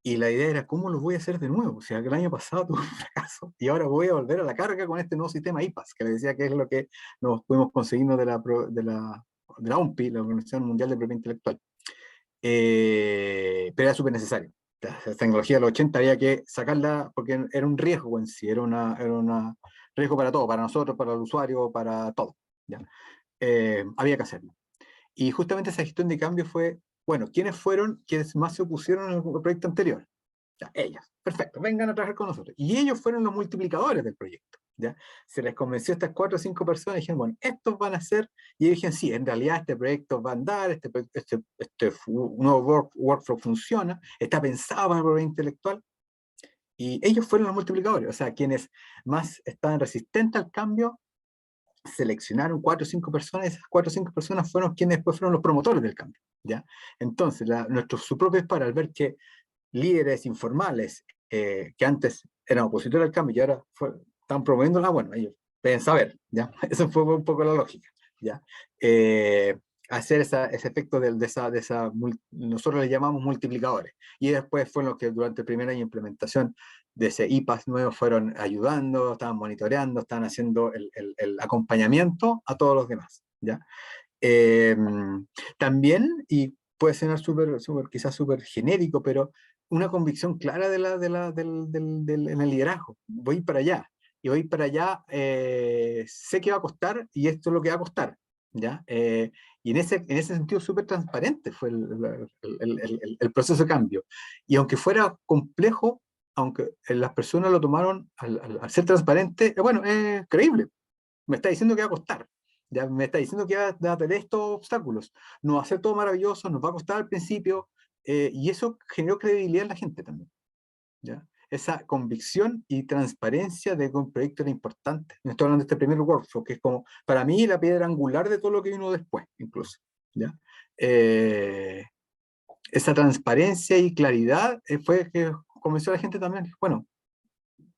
Y la idea era, ¿cómo lo voy a hacer de nuevo? O sea, que el año pasado tuve un fracaso y ahora voy a volver a la carga con este nuevo sistema IPAS, que le decía que es lo que nos pudimos conseguir de la OMPI, la Organización Mundial de Propiedad Intelectual. Pero era súper necesario. La tecnología de los 80 había que sacarla porque era un riesgo en sí, era una riesgo para todo, para nosotros, para el usuario, para todo. ¿Ya? Había que hacerlo. Y justamente esa gestión de cambio fue, bueno, ¿quiénes fueron quienes más se opusieron al proyecto anterior? Ya, ellos, perfecto, vengan a trabajar con nosotros. Y ellos fueron los multiplicadores del proyecto. ¿Ya? Se les convenció a estas 4 o 5 personas y dijeron, bueno, estos van a ser, y ellos dijeron, sí, en realidad este proyecto va a andar, este nuevo workflow funciona, está pensado para el proyecto intelectual, y ellos fueron los multiplicadores, o sea, quienes más estaban resistentes al cambio, seleccionaron 4 o 5 personas, y esas 4 o 5 personas fueron quienes después fueron los promotores del cambio. ¿Ya? Entonces, su propio para al ver que líderes informales que antes eran opositores al cambio y ahora están promoviéndola, bueno, ellos deben saber, ¿ya? Eso fue un poco la lógica, ¿ya? Hacer ese efecto nosotros le llamamos multiplicadores, y después fueron los que durante el primer año de implementación de ese IPAS nuevo fueron ayudando, estaban monitoreando, estaban haciendo el acompañamiento a todos los demás, ¿ya? Eh, También, y puede sonar quizás súper genérico, pero una convicción clara en el liderazgo. Voy para allá. Y voy para allá, sé que va a costar y esto es lo que va a costar. ¿Ya? Y en ese sentido súper transparente fue el proceso de cambio. Y aunque fuera complejo, aunque las personas lo tomaron al ser transparente, bueno, es creíble. Me está diciendo que va a costar. Ya me está diciendo que va a tener estos obstáculos. No va a ser todo maravilloso, nos va a costar al principio, y eso generó credibilidad en la gente también. ¿Ya? Esa convicción y transparencia de que un proyecto era importante. Estoy hablando de este primer workflow, que es como, para mí, la piedra angular de todo lo que vino después, incluso. ¿Ya? Esa transparencia y claridad fue que convenció a la gente también. Bueno,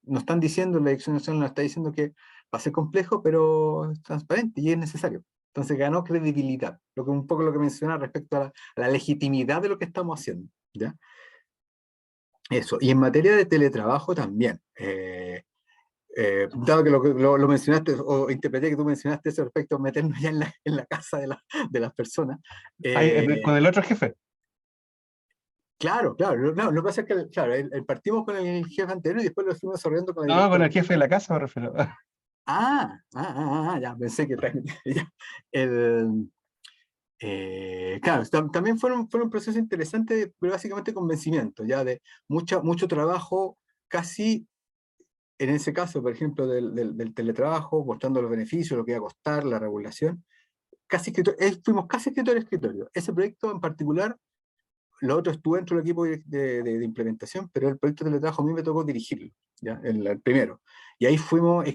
nos están diciendo, la Dirección Nacional nos está diciendo que va a ser complejo, pero es transparente y es necesario. Entonces ganó credibilidad, un poco lo que mencionaba respecto a la legitimidad de lo que estamos haciendo. ¿Ya? Eso, y en materia de teletrabajo también. dado que lo mencionaste, o interpreté que tú mencionaste eso respecto a meternos ya en la casa de las personas. Con el otro jefe. Claro, claro. No, lo que pasa es que, claro, partimos con el jefe anterior y después lo fuimos desarrollando con el No, con director. el jefe de la casa me refiero. Ya, pensé que ya. Claro, también fue un proceso interesante, pero básicamente convencimiento, ya de mucho trabajo, casi en ese caso, por ejemplo, del teletrabajo, mostrando los beneficios, lo que iba a costar, la regulación, fuimos casi escritorio. Ese proyecto en particular, lo otro estuve dentro del equipo de implementación, pero el proyecto de teletrabajo a mí me tocó dirigirlo, ¿ya? El primero. Y ahí fuimos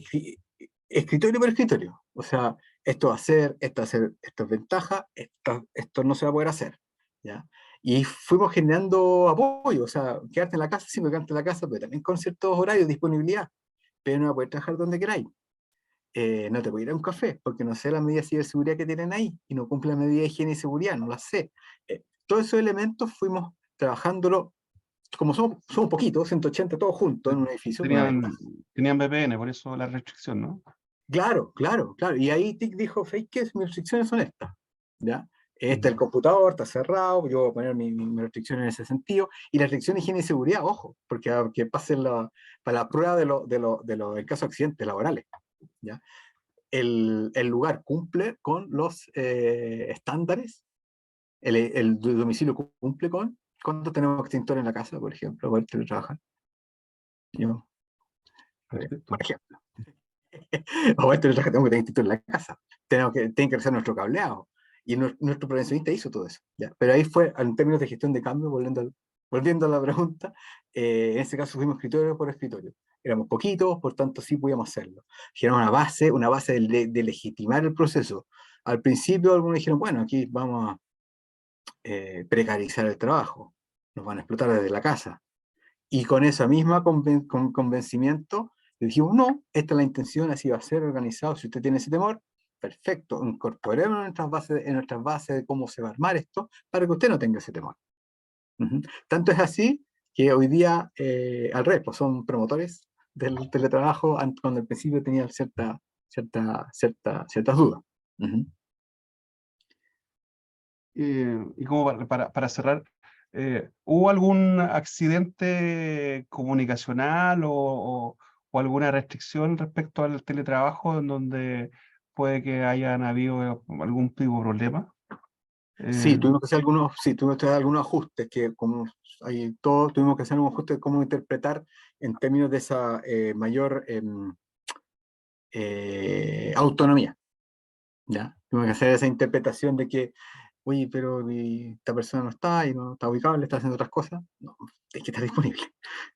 escritorio por escritorio. O sea, esto va a ser, esto es ventaja, esto no se va a poder hacer, ¿ya? Y fuimos generando apoyo, o sea, quedarte en la casa, sí, quedarte en la casa, pero también con ciertos horarios de disponibilidad, pero no va a poder trabajar donde queráis. No te puedo ir a un café, porque no sé las medidas de ciberseguridad que tienen ahí, y no cumplen las medidas de higiene y seguridad, no las sé. Todos esos elementos fuimos trabajándolo, como somos poquitos, 180 todos juntos en un edificio. Tenían VPN, por eso la restricción, ¿no? Claro. Y ahí TIC dijo, ¿sabes qué? Mis restricciones son estas, ¿ya? El computador está cerrado, yo voy a poner mi restricción en ese sentido, y la restricción de higiene y seguridad, ojo, porque que pasen para la prueba del caso de accidentes laborales, ¿ya? El lugar cumple con los estándares, el domicilio cumple con, ¿cuánto tenemos extintor en la casa, por ejemplo, para poder teletrabajar? Yo, Perfecto. por ejemplo. O tenemos que tener extintor en la casa, tienen que revisar nuestro cableado, y nuestro prevencionista hizo todo eso, ¿ya? Pero ahí fue, en términos de gestión de cambio, volviendo a la pregunta, en este caso fuimos escritorio por escritorio. Éramos poquitos, por tanto sí podíamos hacerlo. Generamos una base de legitimar el proceso. Al principio algunos dijeron, bueno, aquí vamos a precarizar el trabajo, nos van a explotar desde la casa. Y con esa misma convencimiento, le dijimos, no, esta es la intención, así va a ser organizado. Si usted tiene ese temor, perfecto, incorporemos en nuestras bases de cómo se va a armar esto, para que usted no tenga ese temor. Tanto es así que hoy día, al revés, pues son promotores del teletrabajo, cuando al principio tenían ciertas dudas. Y como para cerrar, ¿hubo algún accidente comunicacional o alguna restricción respecto al teletrabajo en donde puede que hayan habido algún tipo de problema? Sí, tuvimos que hacer algunos ajustes, que como hay todos, tuvimos que hacer un ajuste de cómo interpretar en términos de esa mayor autonomía, ¿ya? Tuvimos que hacer esa interpretación de que, oye, pero esta persona no está y no está ubicable, está haciendo otras cosas. No, es que está disponible.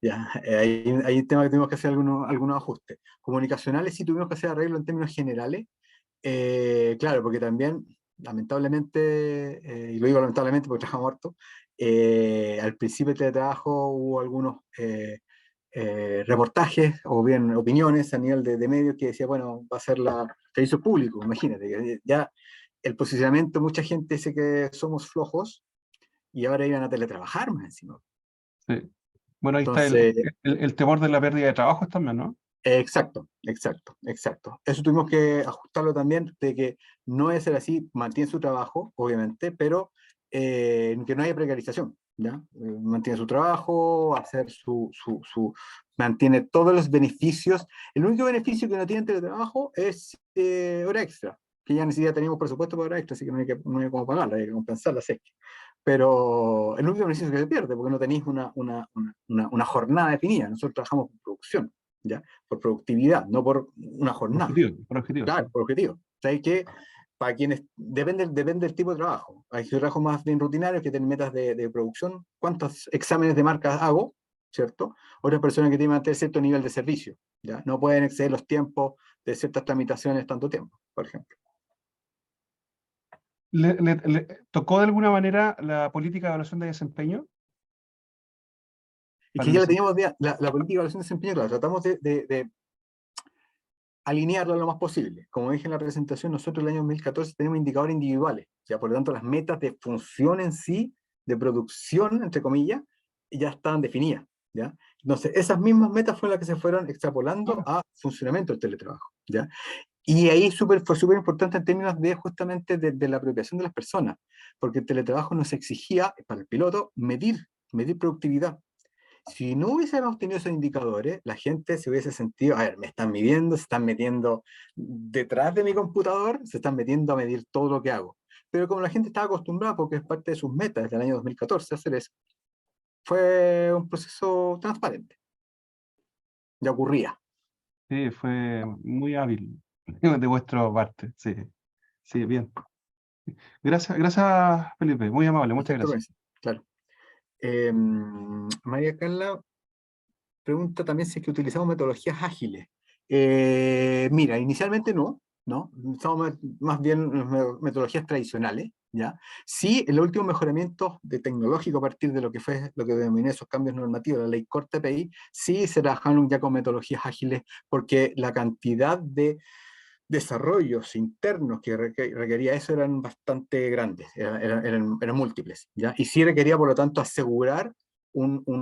¿Ya? Hay un tema que tuvimos que hacer algunos ajustes. Comunicacionales sí tuvimos que hacer arreglo en términos generales. Claro, porque también, lamentablemente, y lo digo lamentablemente porque trabajamos harto, al principio del teletrabajo hubo algunos reportajes o bien opiniones a nivel de medios que decía, bueno, va a ser servicio público, imagínate, que ya el posicionamiento, mucha gente dice que somos flojos y ahora iban a teletrabajar más encima. Sí. Bueno, ahí está Entonces, el temor de la pérdida de trabajo también, ¿no? exacto. Eso tuvimos que ajustarlo también, de que no es ser así, mantiene su trabajo, obviamente, pero que no haya precarización, ¿ya? Mantiene su trabajo, mantiene todos los beneficios. El único beneficio que no tiene el teletrabajo es hora extra, que ya ni siquiera tenemos presupuesto para hora extra, así que no hay cómo pagarla, hay que compensarla, sé. Pero el único beneficio que se pierde, porque no tenéis una jornada definida. Nosotros trabajamos por producción, ¿ya? Por productividad, no por una jornada. Por objetivo. Claro, por objetivo. O sea, hay que, para quienes, depende del tipo de trabajo. Hay trabajos más bien rutinarios que tienen metas de producción. ¿Cuántos exámenes de marcas hago? ¿Cierto? Otras personas que tienen que mantener cierto nivel de servicio, ¿ya? No pueden exceder los tiempos de ciertas tramitaciones tanto tiempo, por ejemplo. ¿Le tocó de alguna manera la política de evaluación de desempeño? Y que ya la teníamos, la política de evaluación de desempeño, claro, tratamos de alinearla lo más posible. Como dije en la presentación, nosotros en el año 2014 tenemos indicadores individuales, ya por lo tanto las metas de función en sí, de producción, entre comillas, ya estaban definidas, ¿ya? Entonces, esas mismas metas fueron las que se fueron extrapolando a funcionamiento del teletrabajo, ¿ya? Y ahí fue súper importante en términos de justamente de la apropiación de las personas, porque el teletrabajo nos exigía, para el piloto, medir productividad. Si no hubiésemos tenido esos indicadores, la gente se hubiese sentido, a ver, me están midiendo, se están metiendo detrás de mi computador, se están metiendo a medir todo lo que hago. Pero como la gente estaba acostumbrada, porque es parte de sus metas desde el año 2014 hacer eso, fue un proceso transparente. Ya ocurría. Sí, fue muy hábil de vuestra parte. Sí, sí, bien. Gracias, Felipe. Muy amable, muchas Perfecto, gracias. claro. María Carla pregunta también si es que utilizamos metodologías ágiles. Mira, inicialmente no, usamos más bien metodologías tradicionales, ¿ya? Sí, en los últimos mejoramientos de tecnológico a partir de lo que fue, lo que denominé esos cambios normativos, la ley Core TPI, sí se trabajaron ya con metodologías ágiles porque la cantidad de desarrollos internos que requería eso eran bastante grandes, eran múltiples, ¿ya? Y sí requería, por lo tanto, asegurar una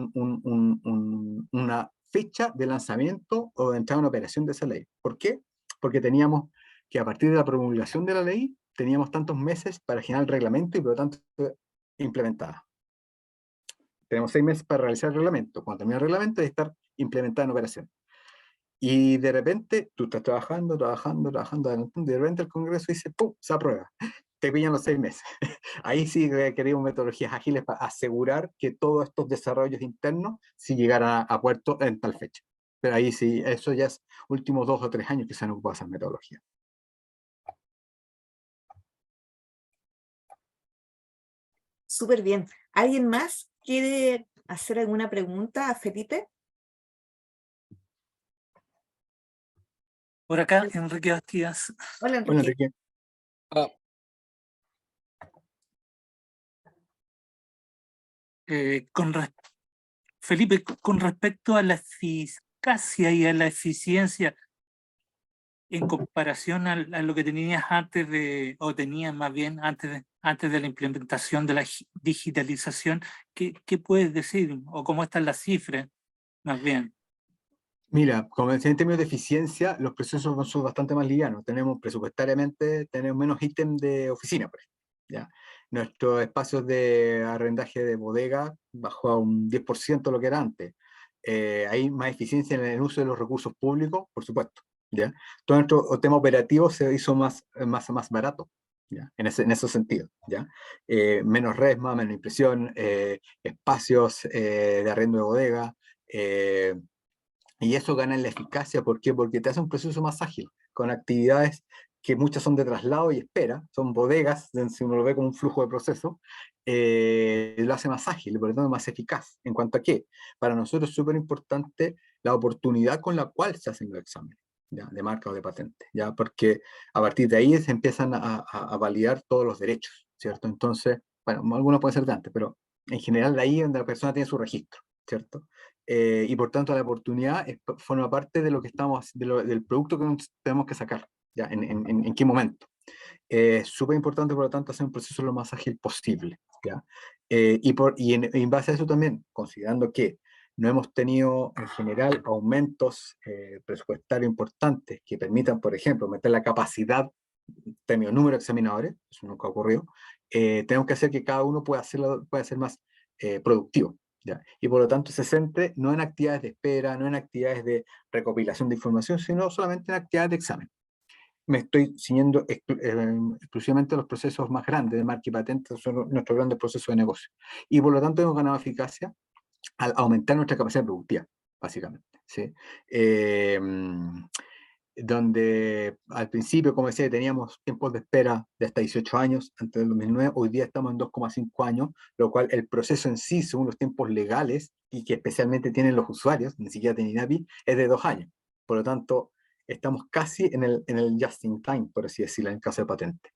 fecha de lanzamiento o de entrada en operación de esa ley. ¿Por qué? Porque teníamos que a partir de la promulgación de la ley, teníamos tantos meses para generar el reglamento y por lo tanto implementada. Tenemos 6 meses para realizar el reglamento. Cuando termine el reglamento, hay que estar implementada en operación. Y de repente tú estás trabajando, y de repente el Congreso dice, ¡pum!, se aprueba. Te pillan los 6 meses. Ahí sí requerimos metodologías ágiles para asegurar que todos estos desarrollos internos sí llegaran a puerto en tal fecha. Pero ahí sí, eso ya es últimos 2 o 3 años que se han ocupado esas metodologías. Súper bien. ¿Alguien más quiere hacer alguna pregunta a Felipe? Por acá, Enrique Bastidas. Hola, Hola, Enrique. Enrique. Felipe, con respecto a la eficacia y a la eficiencia en comparación a lo que tenías antes de, o tenías más bien antes de la implementación de la digitalización, ¿qué puedes decir? ¿O cómo están las cifras, más bien? Mira, como decía, en términos de eficiencia, los procesos son bastante más livianos. Tenemos presupuestariamente, tenemos menos ítems de oficina, por ejemplo, ¿ya? Nuestros espacios de arrendaje de bodega bajó a un 10% lo que era antes. Hay más eficiencia en el uso de los recursos públicos, por supuesto, ¿ya? Todo nuestro tema operativo se hizo más barato, ¿ya? En ese sentido, ¿ya? Menos resma, menos impresión, espacios de arriendo de bodega, y eso gana en la eficacia. ¿Por qué? Porque te hace un proceso más ágil, con actividades que muchas son de traslado y espera, son bodegas, si uno lo ve como un flujo de proceso, lo hace más ágil, por lo tanto más eficaz. ¿En cuanto a qué? Para nosotros es súper importante la oportunidad con la cual se hacen los exámenes, ¿ya? De marca o de patente, ¿ya? Porque a partir de ahí se empiezan a validar todos los derechos, ¿cierto? Entonces, bueno, algunos pueden ser de antes, pero en general de ahí es donde la persona tiene su registro, ¿cierto? Y por tanto la oportunidad forma parte de lo que estamos, del producto que tenemos que sacar, ¿ya? ¿En qué momento? Es súper importante, por lo tanto, hacer un proceso lo más ágil posible, ¿ya? Y en base a eso también, considerando que no hemos tenido en general aumentos presupuestarios importantes que permitan, por ejemplo, aumentar la capacidad, términos número de examinadores, eso nunca ocurrió, tenemos que hacer que cada uno pueda ser más productivo, ¿ya? Y por lo tanto se centre no en actividades de espera, no en actividades de recopilación de información, sino solamente en actividades de examen. Me estoy ciñendo exclusivamente a los procesos más grandes de marca y patente, son nuestros grandes procesos de negocio. Y por lo tanto hemos ganado eficacia al aumentar nuestra capacidad productiva, básicamente, ¿sí? Donde al principio, como decía, teníamos tiempos de espera de hasta 18 años, antes del 2009, hoy día estamos en 2,5 años, lo cual el proceso en sí, según los tiempos legales, y que especialmente tienen los usuarios, ni siquiera tienen INAPI, es de 2 años. Por lo tanto, estamos casi en el just in time, por así decirlo, en el caso de patente.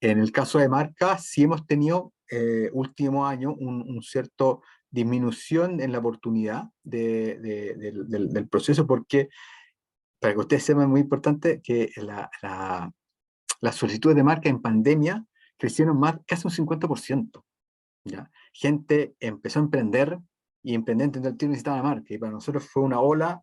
En el caso de marca, sí hemos tenido último año un cierto disminución en la oportunidad del proceso, porque para que ustedes sepan, es muy importante que las solicitudes de marca en pandemia crecieron más, casi un 50%, ¿ya? Gente empezó a emprender y emprendentes del tiro necesitaban la marca, y para nosotros fue una ola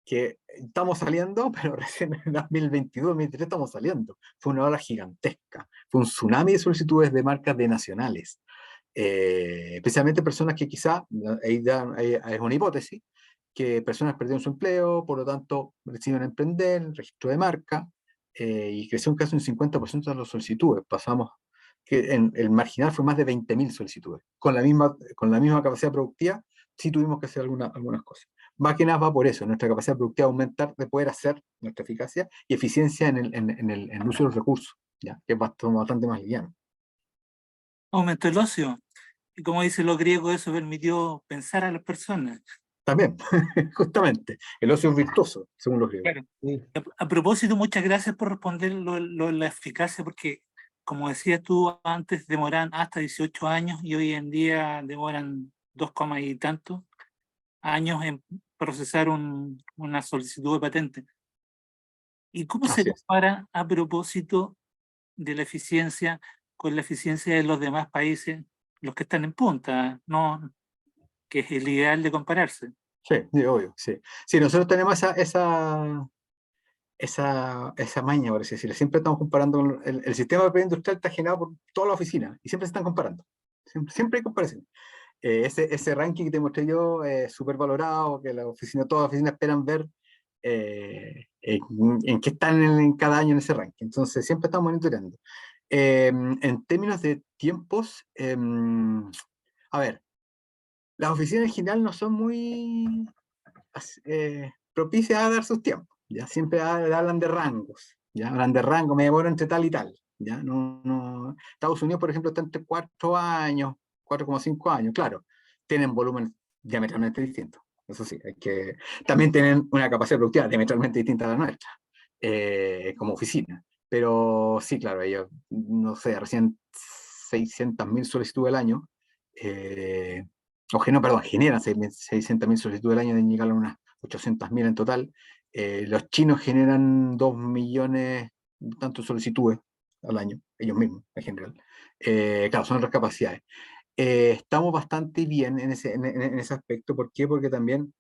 que estamos saliendo, pero recién en 2022, 2023 estamos saliendo. Fue una ola gigantesca, fue un tsunami de solicitudes de marcas de nacionales. Especialmente personas que quizá, es una hipótesis, que personas perdieron su empleo, por lo tanto deciden emprender, registro de marca, y creció casi un 50% de las solicitudes. Pasamos, que en el marginal fue más de 20.000 solicitudes. Con la misma capacidad productiva, sí tuvimos que hacer algunas cosas. Más que nada va por eso, nuestra capacidad productiva aumentar de poder hacer nuestra eficacia y eficiencia en el uso de los recursos, ¿ya? Que es bastante más liviano. Aumentó el ocio. Y como dicen los griegos, eso permitió pensar a las personas. También, justamente, el ocio es virtuoso, según los griegos. Claro. A propósito, muchas gracias por responder la eficacia, porque como decías tú antes, demoran hasta 18 años y hoy en día demoran 2, y tantos años en procesar una solicitud de patente. ¿Y cómo se Así es. compara a propósito de la eficiencia con la eficiencia de los demás países, los que están en punta, ¿no? Que es el ideal de compararse? Sí, obvio, sí. Sí, nosotros tenemos esa maña, por así decirlo. Siempre estamos comparando con el sistema de industrial está generado por toda la oficina y siempre se están comparando. Siempre hay comparación. Ese ranking que te mostré yo es súper valorado, que todas las oficinas esperan ver en qué están en cada año en ese ranking. Entonces siempre estamos monitoreando. En términos de tiempos, a ver, las oficinas en general no son muy propicias a dar sus tiempos. ¿Ya? Siempre hablan de rangos, ¿ya? Hablan de rango, me demoro entre tal y tal. ¿Ya? No. Estados Unidos, por ejemplo, está entre 4 años, 4,5 años, claro. Tienen volumen diametralmente distintos. Eso sí, también tienen una capacidad productiva diametralmente distinta a la nuestra, como oficina. Pero sí, claro, ellos, no sé, recién 600.000 solicitudes al año, generan 600.000 solicitudes al año, de llegar a unas 800.000 en total. Los chinos generan 2 millones, tanto solicitudes al año, ellos mismos en general. Claro, son otras capacidades. Estamos bastante bien en ese aspecto. ¿Por qué? Porque también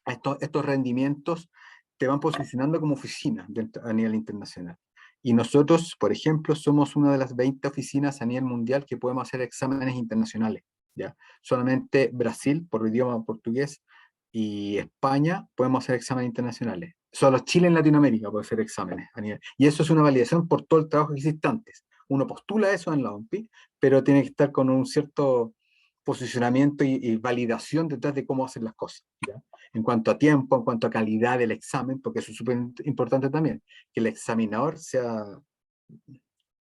estos rendimientos te van posicionando como oficina a nivel internacional. Y nosotros, por ejemplo, somos una de las 20 oficinas a nivel mundial que podemos hacer exámenes internacionales. ¿Ya? Solamente Brasil, por idioma portugués, y España podemos hacer exámenes internacionales. Solo Chile en Latinoamérica puede hacer exámenes a nivel. Y eso es una validación por todo el trabajo que existe antes. Uno postula eso en la OMPI, pero tiene que estar con un cierto posicionamiento y validación detrás de cómo hacen las cosas, ¿ya? En cuanto a tiempo, en cuanto a calidad del examen, porque eso es súper importante también, que el examinador sea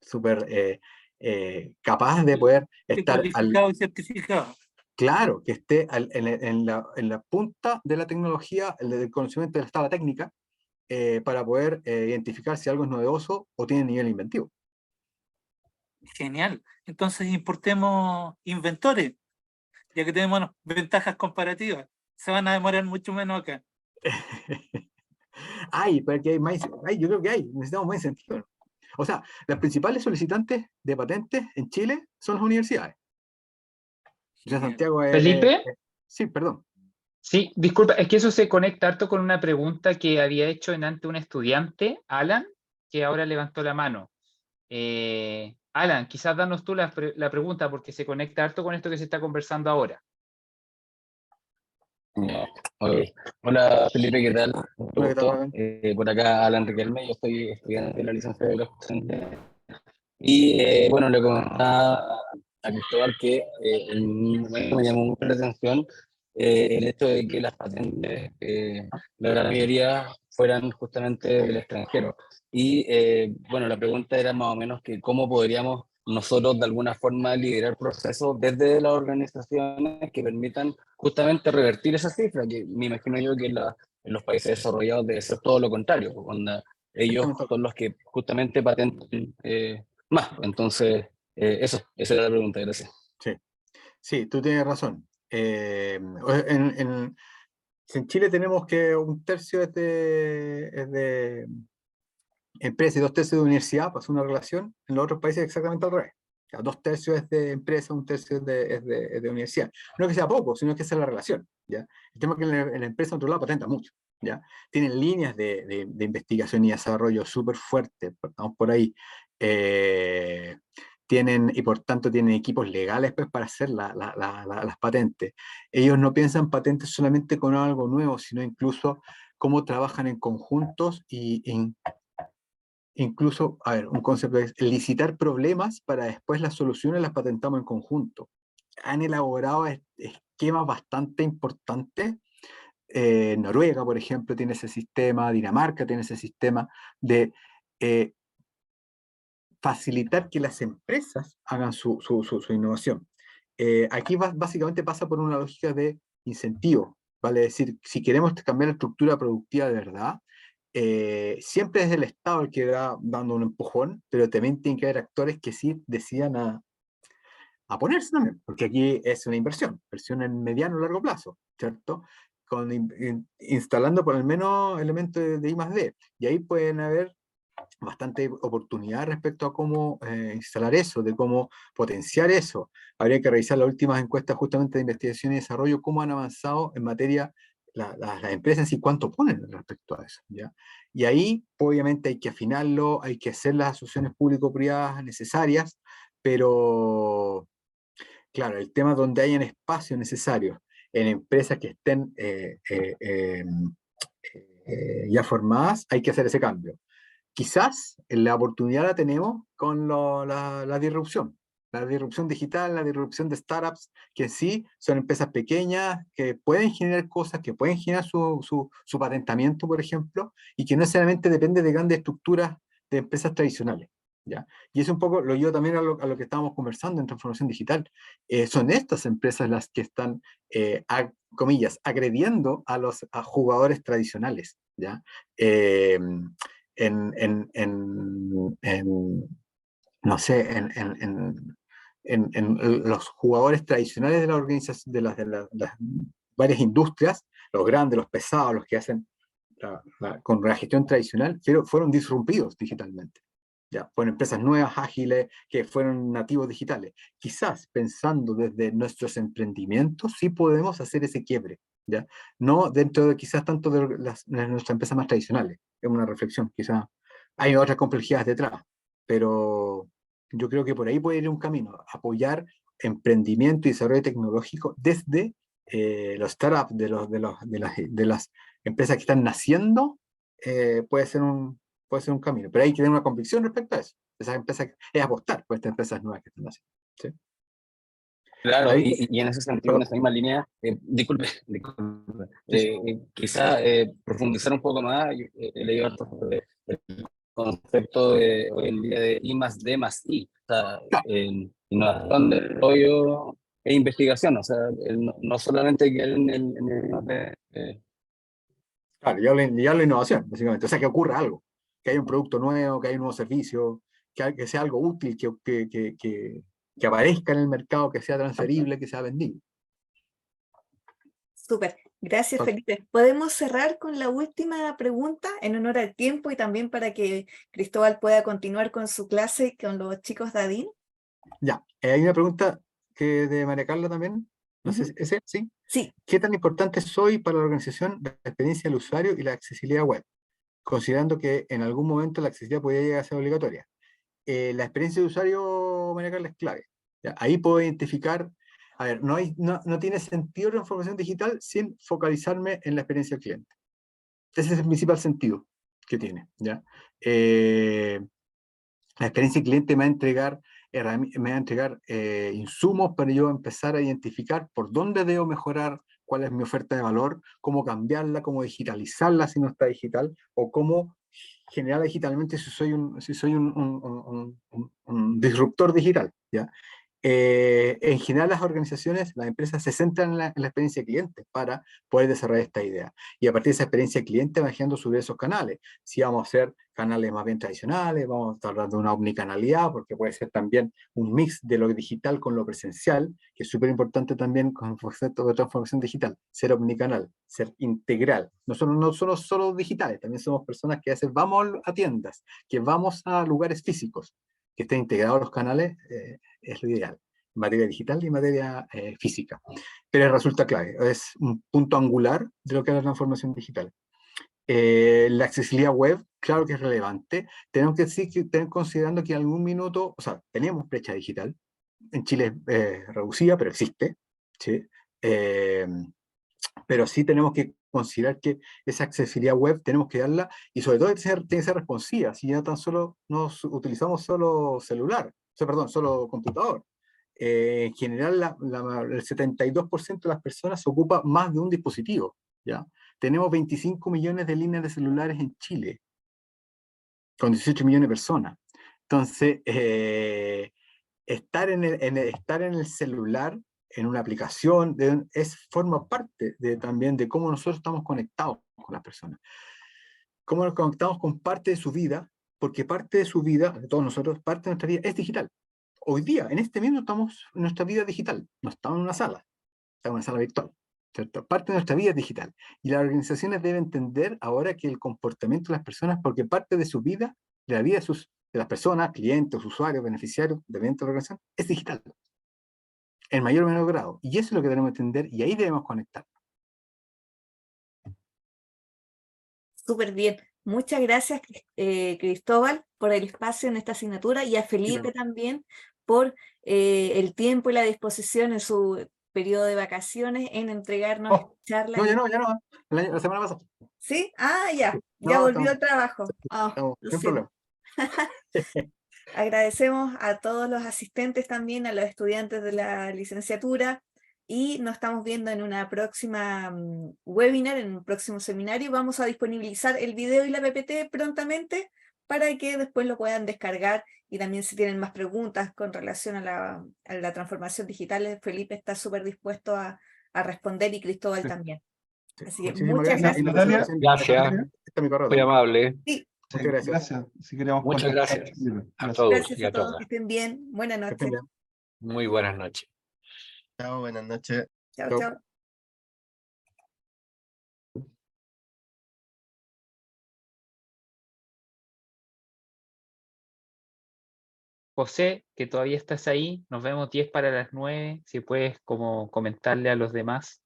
súper capaz de poder estar Cualificado y certificado. claro, que esté en la punta de la tecnología, del conocimiento de la tabla técnica, para poder identificar si algo es novedoso o tiene nivel inventivo. Genial. Entonces importemos inventores, ya que tenemos ventajas comparativas. Se van a demorar mucho menos acá. Porque hay más, yo creo que necesitamos más incentivos. O sea, las principales solicitantes de patentes en Chile son las universidades. Ya Santiago Felipe, sí, perdón. sí, disculpa, es que eso se conecta harto con una pregunta que había hecho en antes un estudiante, Alan, que ahora levantó la mano. Alan, quizás danos tú la pregunta, porque se conecta harto con esto que se está conversando ahora. Okay. Hola Felipe, ¿qué tal? Hola, ¿qué tal, Alan? Por acá Alan Riquelme, yo estoy estudiante de la licenciatura de los docentes. Y bueno, le comentaba a Cristóbal que en un momento me llamó mucho la atención el hecho de que las patentes, la gran mayoría, fueran justamente del extranjero. Y bueno, la pregunta era más o menos que cómo podríamos nosotros de alguna forma liderar procesos desde las organizaciones que permitan justamente revertir esa cifra, que me imagino yo que en los países desarrollados debe ser todo lo contrario, cuando ellos son los que justamente patenten más. Entonces, esa era la pregunta, gracias. Sí, tú tienes razón. En Chile tenemos que 1/3 es de empresa y 2/3 de universidad, pues una relación. En los otros países es exactamente al revés. O sea, 2/3 es de empresa, 1/3 es de universidad. No es que sea poco, sino que esa es la relación. ¿ya? El tema es que la empresa, en otro lado, patenta mucho, ¿ya? Tienen líneas de investigación y desarrollo súper fuertes, estamos por ahí. Y por tanto tienen equipos legales pues, para hacer las patentes. Ellos no piensan patentes solamente con algo nuevo, sino incluso cómo trabajan en conjuntos y incluso, a ver, un concepto es licitar problemas para después las soluciones las patentamos en conjunto. Han elaborado esquemas bastante importantes. Noruega, por ejemplo, tiene ese sistema, Dinamarca tiene ese sistema de facilitar que las empresas hagan su innovación. Aquí básicamente pasa por una lógica de incentivo, vale decir, si queremos cambiar la estructura productiva de verdad, siempre es el Estado el que va dando un empujón, pero también tiene que haber actores que sí decidan a ponerse también, porque aquí es una inversión en mediano o largo plazo, ¿cierto? Instalando por lo menos elementos de I+D, y ahí pueden haber bastante oportunidad respecto a cómo instalar eso, de cómo potenciar eso. Habría que revisar las últimas encuestas justamente de investigación y desarrollo, cómo han avanzado en materia las empresas y cuánto ponen respecto a eso, ¿ya? Y ahí, obviamente, hay que afinarlo, hay que hacer las asociaciones público-privadas necesarias, pero, claro, el tema donde hayan espacios necesarios en empresas que estén ya formadas, hay que hacer ese cambio. Quizás la oportunidad la tenemos con la disrupción digital, la disrupción de startups, que sí son empresas pequeñas, que pueden generar cosas, que pueden generar su patentamiento, por ejemplo, y que no necesariamente depende de grandes estructuras de empresas tradicionales, ¿ya? Y es un poco, lo llevo también a lo que estábamos conversando en transformación digital. Son estas empresas las que están, comillas, agrediendo a jugadores tradicionales, ¿ya? No sé, en los jugadores tradicionales de la organización, de las varias industrias, los grandes, los pesados, los que hacen con la gestión tradicional, pero fueron disrumpidos digitalmente. Ya, fueron empresas nuevas, ágiles, que fueron nativos digitales. Quizás pensando desde nuestros emprendimientos, sí podemos hacer ese quiebre, ¿ya? No dentro de quizás tanto de nuestras empresas más tradicionales. Es una reflexión, quizás hay otras complejidades detrás, pero yo creo que por ahí puede ir un camino, apoyar emprendimiento y desarrollo tecnológico desde los startups de las empresas que están naciendo, puede ser un camino, pero hay que tener una convicción respecto a eso. Esas empresas, es apostar por estas empresas nuevas que están haciendo. ¿Sí? Claro, Ahí, y en ese sentido, en esa misma línea, disculpe, quizá profundizar un poco más, he leído harto sobre el concepto de hoy en día de I+D+I, o sea, innovación, desarrollo e investigación, o sea, no solamente que claro, ya la innovación, básicamente. O sea, que ocurra algo, que haya un producto nuevo, que haya un nuevo servicio, que sea algo útil, que aparezca en el mercado, que sea transferible, que sea vendible. Súper, gracias Entonces, Felipe. Podemos cerrar con la última pregunta en honor al tiempo y también para que Cristóbal pueda continuar con su clase con los chicos de ADIN. ya, hay una pregunta que de María Carla también. No sé, ¿ese? ¿Sí? Sí, ¿Qué tan importante soy para la organización la experiencia del usuario y la accesibilidad web? Considerando que en algún momento la accesibilidad podría llegar a ser obligatoria. La experiencia de usuario, María Carla, es clave. ¿Ya? Ahí puedo identificar, a ver, no tiene sentido la información digital sin focalizarme en la experiencia del cliente. Ese es el principal sentido que tiene, ¿ya? La experiencia del cliente me va a entregar insumos para yo empezar a identificar por dónde debo mejorar, cuál es mi oferta de valor, cómo cambiarla, cómo digitalizarla si no está digital, o cómo generarla digitalmente si soy un disruptor digital, ¿ya? En general las organizaciones, las empresas se centran en la experiencia de cliente para poder desarrollar esta idea. Y a partir de esa experiencia de cliente van generando sobre esos canales. Si vamos a hacer canales más bien tradicionales, vamos a estar hablando de una omnicanalidad, porque puede ser también un mix de lo digital con lo presencial, que es súper importante también con el concepto de transformación digital, ser omnicanal, ser integral. No somos solo digitales, también somos personas que a veces vamos a tiendas, que vamos a lugares físicos, que estén integrados los canales, es lo ideal. materia digital y materia física. Pero resulta clave, es un punto angular de lo que es la transformación digital. La accesibilidad web, claro que es relevante. Tenemos que sí que tener considerando que en algún minuto, o sea, tenemos brecha digital. En Chile es reducida, pero existe. ¿Sí? Pero sí tenemos que considerar que esa accesibilidad web tenemos que darla, y sobre todo tiene que ser responsiva, si ya tan solo nos utilizamos solo celular, o sea, perdón, solo computador. En general, el 72% de las personas se ocupa más de un dispositivo, ¿ya? Tenemos 25 millones de líneas de celulares en Chile, con 18 millones de personas. Entonces, estar estar en el celular, en una aplicación, forma parte también de cómo nosotros estamos conectados con las personas. Cómo nos conectamos con parte de su vida, porque parte de su vida, de todos nosotros, parte de nuestra vida es digital. Hoy día, en este mismo, estamos en nuestra vida digital. No estamos en una sala, estamos en una sala virtual. ¿Cierto? Parte de nuestra vida es digital. Y las organizaciones deben entender ahora que el comportamiento de las personas, porque parte de su vida, de la vida de las personas, clientes, usuarios, beneficiarios, dependientes de la organización, es digital. En mayor o menor grado. Y eso es lo que tenemos que entender, y ahí debemos conectar. Súper bien. Muchas gracias, Cristóbal, por el espacio en esta asignatura, y a Felipe también por el tiempo y la disposición en su periodo de vacaciones en entregarnos charlas. No, ya no. La semana pasada. ¿Sí? Ah, ya. Ya No, volvió al trabajo. estamos Lo sin siento. problema. Agradecemos a todos los asistentes también, a los estudiantes de la licenciatura, y nos estamos viendo en una próxima webinar, en un próximo seminario. Vamos a disponibilizar el video y la PPT prontamente para que después lo puedan descargar, y también si tienen más preguntas con relación a la transformación digital, Felipe está súper dispuesto a responder, y Cristóbal también. Así que Muchísimas muchas gracias. gracias. Natalia. Gracias, Está mi correo muy también. amable. Sí, Muchas gracias. Gracias. Si queremos Muchas contactar. gracias Felipe. a Gracias. todos gracias y a a todos, todas. que estén bien. Buenas Que estén noches. bien. Muy buenas noches. Chao, buenas noches. Chao, Chao. chao. José, que todavía estás ahí, nos vemos 10 para las 9, si puedes como comentarle a los demás